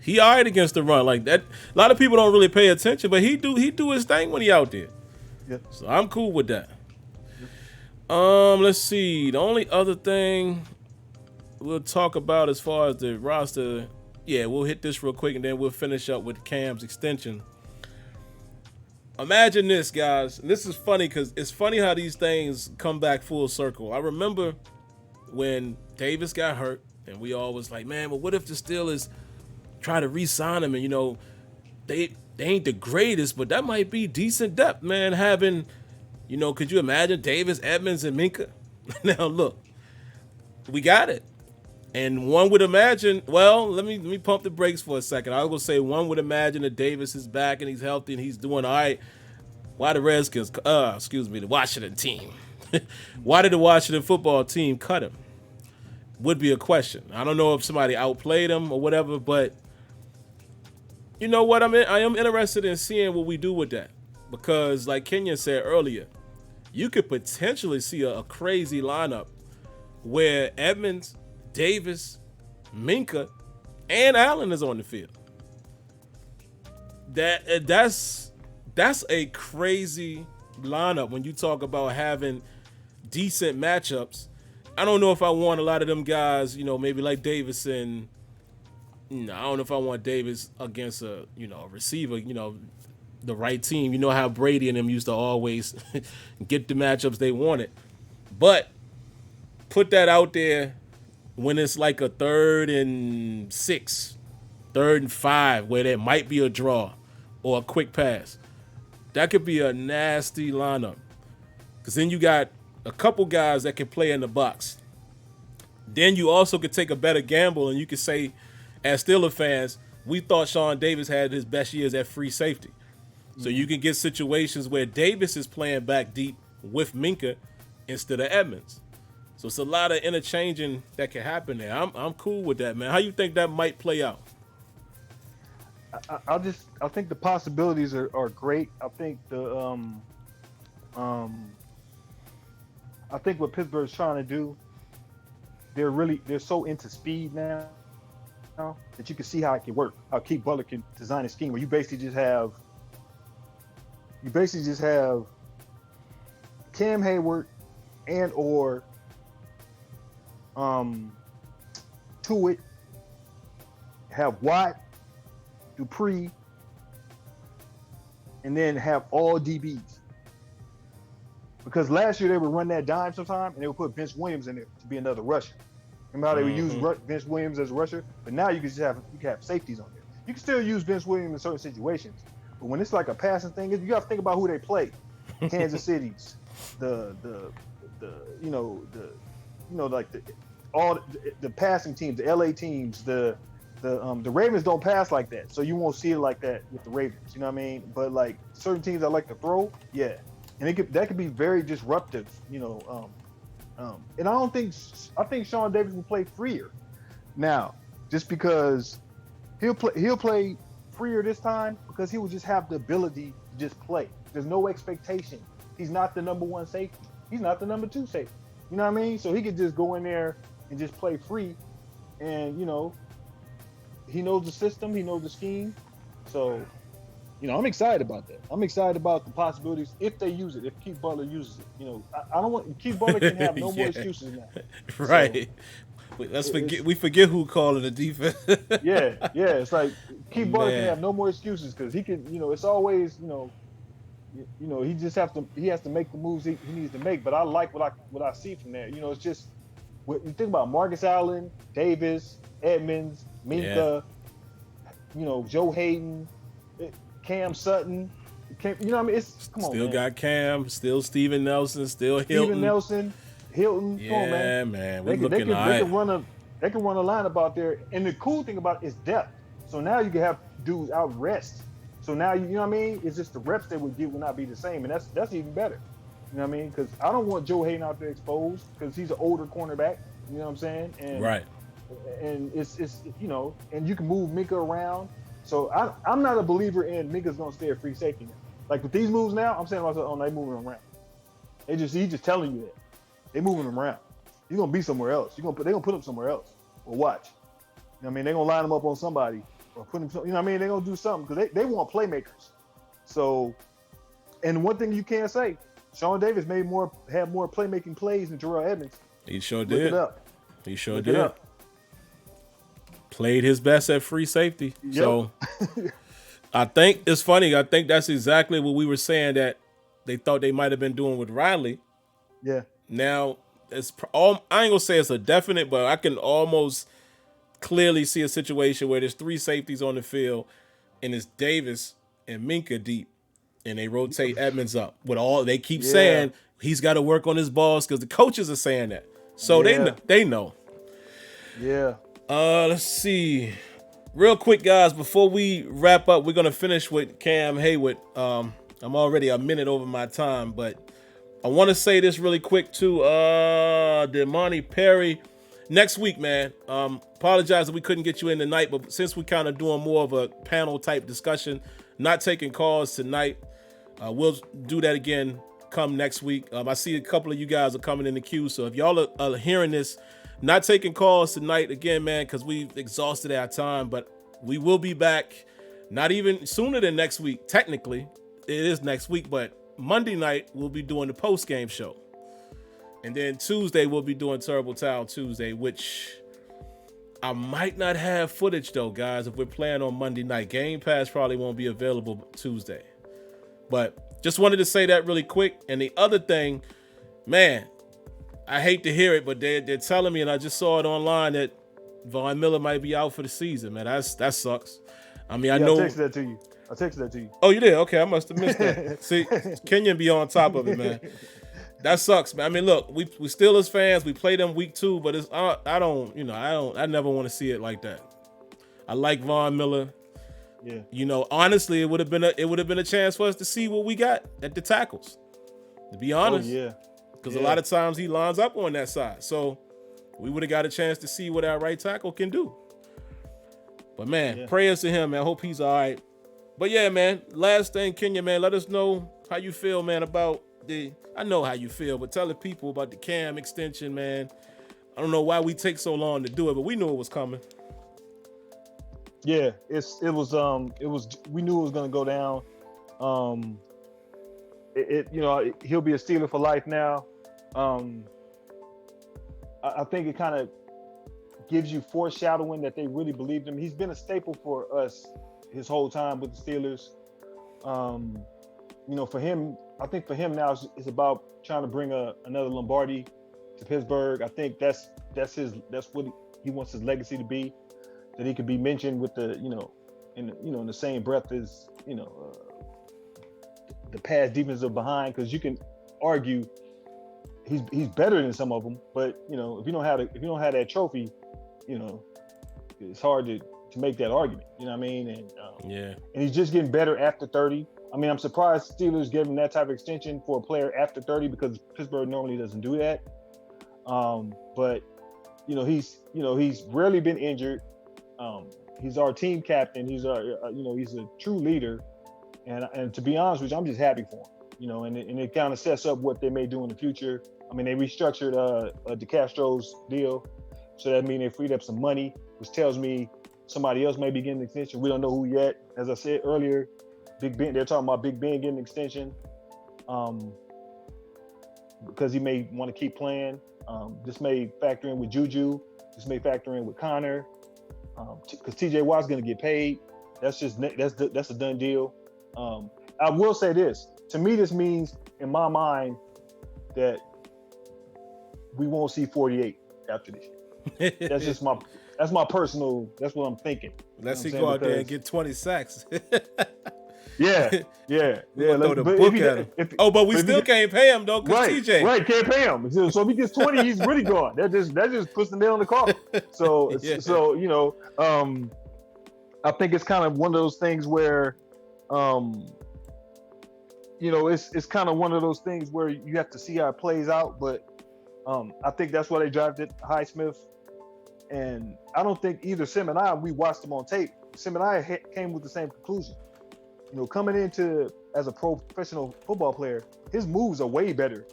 [SPEAKER 1] He all right against the run like that. A lot of people don't really pay attention, but he do his thing when he out there.
[SPEAKER 2] Yep.
[SPEAKER 1] So I'm cool with that. Yep. Let's see. The only other thing we'll talk about as far as the roster, we'll hit this real quick and then we'll finish up with Cam's extension. Imagine this, guys. And this is funny because it's funny how these things come back full circle. I remember when Davis got hurt and we all was like, man, but what if the Steelers try to re-sign him? And, they ain't the greatest, but that might be decent depth, man, having, could you imagine Davis, Edmonds, and Minka? Now, look, we got it. And one would imagine, well, let me pump the brakes for a second. I was going to say one would imagine that Davis is back and he's healthy and he's doing all right. Why the Redskins, the Washington team. Why did the Washington football team cut him? Would be a question. I don't know if somebody outplayed him or whatever, but you know what? I am interested in seeing what we do with that. Because like Kenyon said earlier, you could potentially see a crazy lineup where Edmonds, Davis, Minka, and Allen is on the field. That's a crazy lineup when you talk about having decent matchups. I don't know if I want a lot of them guys, maybe like Davis and I don't know if I want Davis against a receiver, the right team. You know how Brady and them used to always get the matchups they wanted. But put that out there when it's like a 3rd and 6, 3rd and 5, where there might be a draw or a quick pass. That could be a nasty lineup. Because then you got a couple guys that can play in the box. Then you also could take a better gamble and you could say, as Steelers fans, we thought Sean Davis had his best years at free safety. So you can get situations where Davis is playing back deep with Minka instead of Edmonds. So it's a lot of interchanging that can happen there. I'm cool with that, man. How you think that might play out?
[SPEAKER 2] I think the possibilities are great. I think I think what Pittsburgh's trying to do, they're so into speed now that you can see how it can work. How Keith Butler can design a scheme where you basically just have Cam Heyward and or Tuitt, have Watt, Dupree, and then have all DBs. Because last year they would run that dime sometime and they would put Vince Williams in there to be another rusher. Remember how they would use Vince Williams as a rusher? But now you can have safeties on there. You can still use Vince Williams in certain situations, but when it's like a passing thing, you got to think about who they play. Kansas City's, all the passing teams, the LA teams, the Ravens don't pass like that, so you won't see it like that with the Ravens. You know what I mean? But like certain teams that like to throw, yeah, and that could be very disruptive. And I think Sean Davis will play freer now, just because he'll play freer this time because he will just have the ability to just play. There's no expectation. He's not the number 1 safety. He's not the number 2 safety. You know what I mean? So he could just go in there and just play free, and he knows the system, he knows the scheme. So, I'm excited about that. I'm excited about the possibilities if they use it, if Keith Butler uses it. I don't want Keith Butler can have no more excuses now.
[SPEAKER 1] Right. So, we forget who calling the defense.
[SPEAKER 2] yeah. It's like Keith Butler can have no more excuses because he can. It's always he has to make the moves he needs to make. But I like what I see from there. It's just when you think about Marcus Allen, Davis, Edmonds, Minka, Joe Hayden, Cam Sutton. It's come on,
[SPEAKER 1] still
[SPEAKER 2] man.
[SPEAKER 1] Got Cam, still Steven Nelson, still Hilton.
[SPEAKER 2] Hilton.
[SPEAKER 1] Yeah,
[SPEAKER 2] Come on, man.
[SPEAKER 1] We're looking all right.
[SPEAKER 2] They can run a lineup out there, and the cool thing about it is depth. So now you can have dudes out rest. So now you know what I mean. It's just the reps they would get will not be the same, and that's even better. You know what I mean? Because I don't want Joe Hayden out there exposed because he's an older cornerback. You know what I'm saying? And
[SPEAKER 1] Right.
[SPEAKER 2] And it's you know, and you can move Minka around. So I'm not a believer in Minka's gonna stay at free safety now. Like with these moves now, I'm saying to myself, oh, they moving him around. He's just telling you that they moving him around. He's gonna be somewhere else. They gonna put him somewhere else. Or watch. You know what I mean? They're gonna line him up on somebody or put him. You know what I mean? They're gonna do something because they want playmakers. So, and one thing you can't say, Sean Davis had more playmaking plays than Terrell Edmonds.
[SPEAKER 1] He sure
[SPEAKER 2] Look
[SPEAKER 1] did.
[SPEAKER 2] it up.
[SPEAKER 1] He sure
[SPEAKER 2] Look
[SPEAKER 1] did.
[SPEAKER 2] it up.
[SPEAKER 1] Played his best at free safety.
[SPEAKER 2] Yep.
[SPEAKER 1] So I think it's funny. I think that's exactly what we were saying that they thought they might have been doing with Riley.
[SPEAKER 2] Yeah.
[SPEAKER 1] Now it's all. I ain't gonna say it's a definite, but I can almost clearly see a situation where there's 3 safeties on the field, and it's Davis and Minka deep, and they rotate Edmonds up. With all they keep saying, he's got to work on his balls because the coaches are saying that. So they know.
[SPEAKER 2] Yeah.
[SPEAKER 1] Let's see. Real quick, guys, before we wrap up, we're gonna finish with Cam Heyward. I'm already a minute over my time, but I want to say this really quick too. Demani Perry, next week, man. Apologize that we couldn't get you in tonight, but since we're kind of doing more of a panel type discussion, not taking calls tonight, we'll do that again come next week. I see a couple of you guys are coming in the queue, so if y'all are hearing this, not taking calls tonight again, man, because we've exhausted our time, but we will be back not even sooner than next week. Technically, it is next week, but Monday night we'll be doing the post-game show. And then Tuesday we'll be doing Terrible Towel Tuesday, which I might not have footage though, guys, if we're playing on Monday night. Game Pass probably won't be available Tuesday. But just wanted to say that really quick. And the other thing, man, I hate to hear it, but they're telling me, and I just saw it online, that Von Miller might be out for the season, man. That sucks. I mean, I know.
[SPEAKER 2] I texted that to you.
[SPEAKER 1] Oh, you did? Okay, I must have missed that. See, Kenyon be on top of it, man. That sucks, man. I mean, look, we Steelers fans, we play them week 2, but it's I never want to see it like that. I like Von Miller.
[SPEAKER 2] Yeah.
[SPEAKER 1] You know, honestly, it would have been a chance for us to see what we got at the tackles. To be honest.
[SPEAKER 2] Oh, yeah.
[SPEAKER 1] Because a lot of times he lines up on that side. So we would have got a chance to see what our right tackle can do. But, man, prayers to him, man. I hope he's all right. But, yeah, man, last thing, Kenya, man, let us know how you feel, man, about I know how you feel, but tell the people about the Cam extension, man. I don't know why we take so long to do it, but we knew it was coming.
[SPEAKER 2] Yeah, we knew it was going to go down. He'll be a Steeler for life now. I think it kind of gives you foreshadowing that they really believed him. He's been a staple for us his whole time with the Steelers. For him, I think for him now it's about trying to bring another Lombardi to Pittsburgh. I think that's what he wants his legacy to be, that he could be mentioned with in the same breath as the past defensive behind, because you can argue he's better than some of them, but if you don't have that trophy, it's hard to make that argument. You know what I mean? And and he's just getting better after 30. I mean, I'm surprised Steelers gave him that type of extension for a player after 30, because Pittsburgh normally doesn't do that. But he's rarely been injured. He's our team captain. He's he's a true leader. And to be honest with you, I'm just happy for him. And it kind of sets up what they may do in the future. I mean, they restructured Decastro's deal, so that means they freed up some money, which tells me somebody else may be getting an extension. We don't know who yet. As I said earlier, Big Ben, they're talking about Big Ben getting an extension because he may want to keep playing. This may factor in with Juju. This may factor in with Connor, because TJ Watt's going to get paid. That's a done deal. I will say this. To me, this means, in my mind, that we won't see 48 after this year. That's my personal, that's what I'm thinking.
[SPEAKER 1] Let's see, go out there and get 20 sacks.
[SPEAKER 2] Yeah.
[SPEAKER 1] Throw the
[SPEAKER 2] But
[SPEAKER 1] book at him. But we still can't pay him though, because TJ.
[SPEAKER 2] Right, can't pay him. So if he gets 20, he's really gone. That just puts the nail in the coffin. So
[SPEAKER 1] Yeah.
[SPEAKER 2] so I think it's kind of one of those things where it's kind of one of those things where you have to see how it plays out. But I think that's why they drafted Highsmith. And I don't think either Sim and I, we watched him on tape. Sim and I came with the same conclusion. Coming into as a professional football player, his moves are way better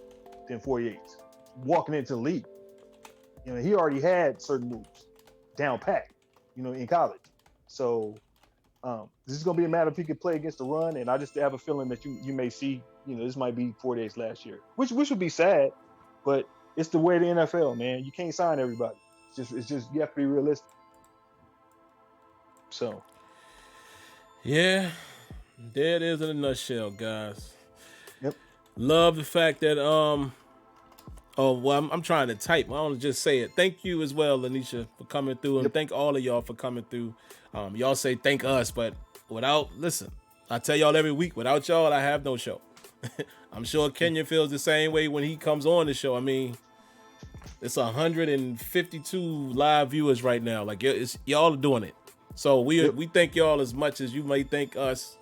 [SPEAKER 2] than 48's. Walking into the league, he already had certain moves down pat, in college. So this is going to be a matter if he could play against the run, and I just have a feeling that you may see, this might be 48's last year, which would be sad, but it's the way of the NFL, man. You can't sign everybody. It's just you have to be realistic. So,
[SPEAKER 1] yeah. There it is in a nutshell, guys.
[SPEAKER 2] Yep.
[SPEAKER 1] Love the fact that I'm trying to type. I want to just say it. Thank you as well, Lanisha, for coming through, and thank all of y'all for coming through. Y'all say thank us, but listen, I tell y'all every week, without y'all, I have no show. I'm sure Kenya feels the same way when he comes on the show. I mean, it's 152 live viewers right now. Like, y'all are doing it. So we thank y'all as much as you may thank us.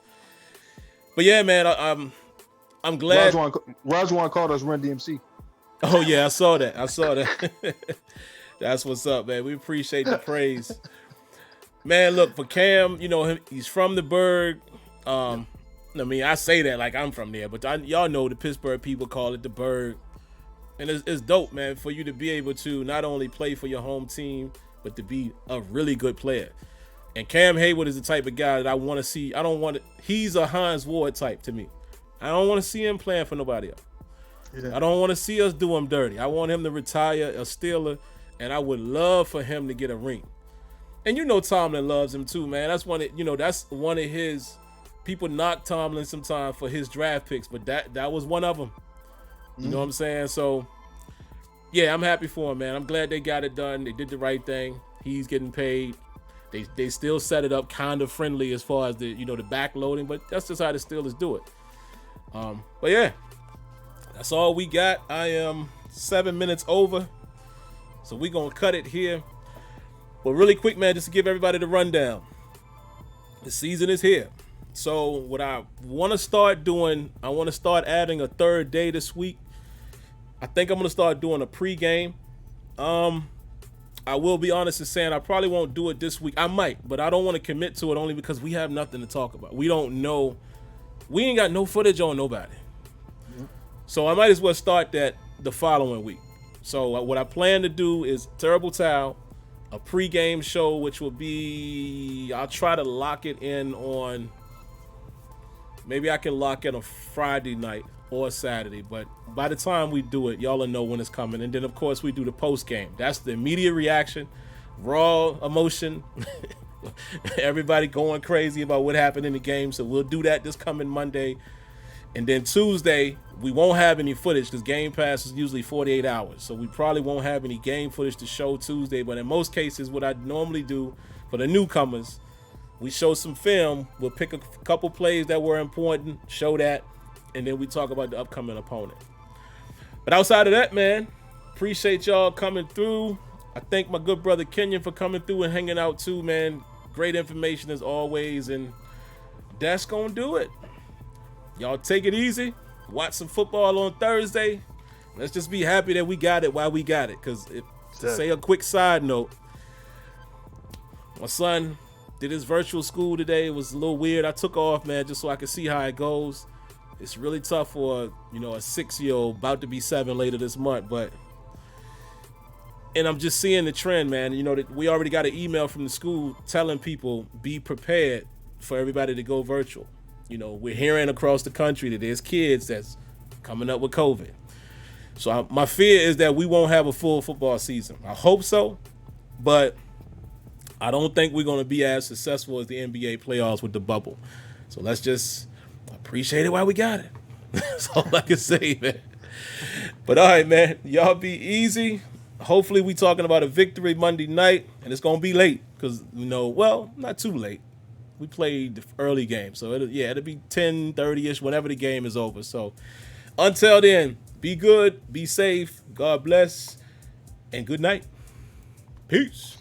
[SPEAKER 1] But yeah, man, I'm glad.
[SPEAKER 2] Rajwan called us Run DMC.
[SPEAKER 1] Oh yeah, I saw that. That's what's up, man. We appreciate the praise. Man, look, for Cam, he's from the Burgh. I mean, I say that like I'm from there, but y'all know the Pittsburgh people call it the Burgh. And it's dope, man, for you to be able to not only play for your home team, but to be a really good player. And Cam Heyward is the type of guy that I want to see. He's a Hines Ward type to me. I don't want to see him playing for nobody else. Yeah. I don't want to see us do him dirty. I want him to retire a Steeler, and I would love for him to get a ring. And Tomlin loves him too, man. That's one of his people knock Tomlin sometimes for his draft picks, but that was one of them. You know what I'm saying? So, yeah, I'm happy for him, man. I'm glad they got it done. They did the right thing. He's getting paid. They still set it up kind of friendly as far as the backloading, but that's just how the Steelers do it. But yeah, that's all we got. I am 7 minutes over, so we're gonna cut it here. But really quick, man, just to give everybody the rundown. The season is here. So what I want to start doing, I want to start adding a third day this week. I think I'm going to start doing a pregame. I will be honest in saying I probably won't do it this week. I might, but I don't want to commit to it only because we have nothing to talk about. We don't know. We ain't got no footage on nobody. Mm-hmm. So I might as well start that the following week. So what I plan to do is Terrible Towel, a pregame show, which will be, I'll try to lock it in on, maybe I can lock in a Friday night or a Saturday, but by the time we do it, y'all will know when it's coming. And then, of course, we do the post game. That's the immediate reaction, raw emotion, everybody going crazy about what happened in the game. So we'll do that this coming Monday. And then Tuesday, we won't have any footage because Game Pass is usually 48 hours. So we probably won't have any game footage to show Tuesday. But in most cases, what I normally do for the newcomers, we show some film. We'll pick a couple plays that were important, show that, and then we talk about the upcoming opponent. But outside of that, man, appreciate y'all coming through. I thank my good brother Kenyon for coming through and hanging out too, man. Great information as always, and that's gonna do it. Y'all take it easy. Watch some football on Thursday. Let's just be happy that we got it while we got it. Because to say a quick side note, my son did his virtual school today. It was a little weird. I took off, man, just so I could see how it goes. It's really tough for a 6-year-old about to be 7 later this month, and I'm just seeing the trend, man. That we already got an email from the school telling people be prepared for everybody to go virtual. We're hearing across the country that there's kids that's coming up with COVID. So my fear is that we won't have a full football season. I hope so, but I don't think we're going to be as successful as the NBA playoffs with the bubble. So let's just appreciate it while we got it. That's all I can say, man. But all right, man, y'all be easy. Hopefully we talking about a victory Monday night, and it's going to be late because, not too late. We played the early game, so it'll be 10:30ish whenever the game is over. So until then, be good, be safe, God bless, and good night. Peace.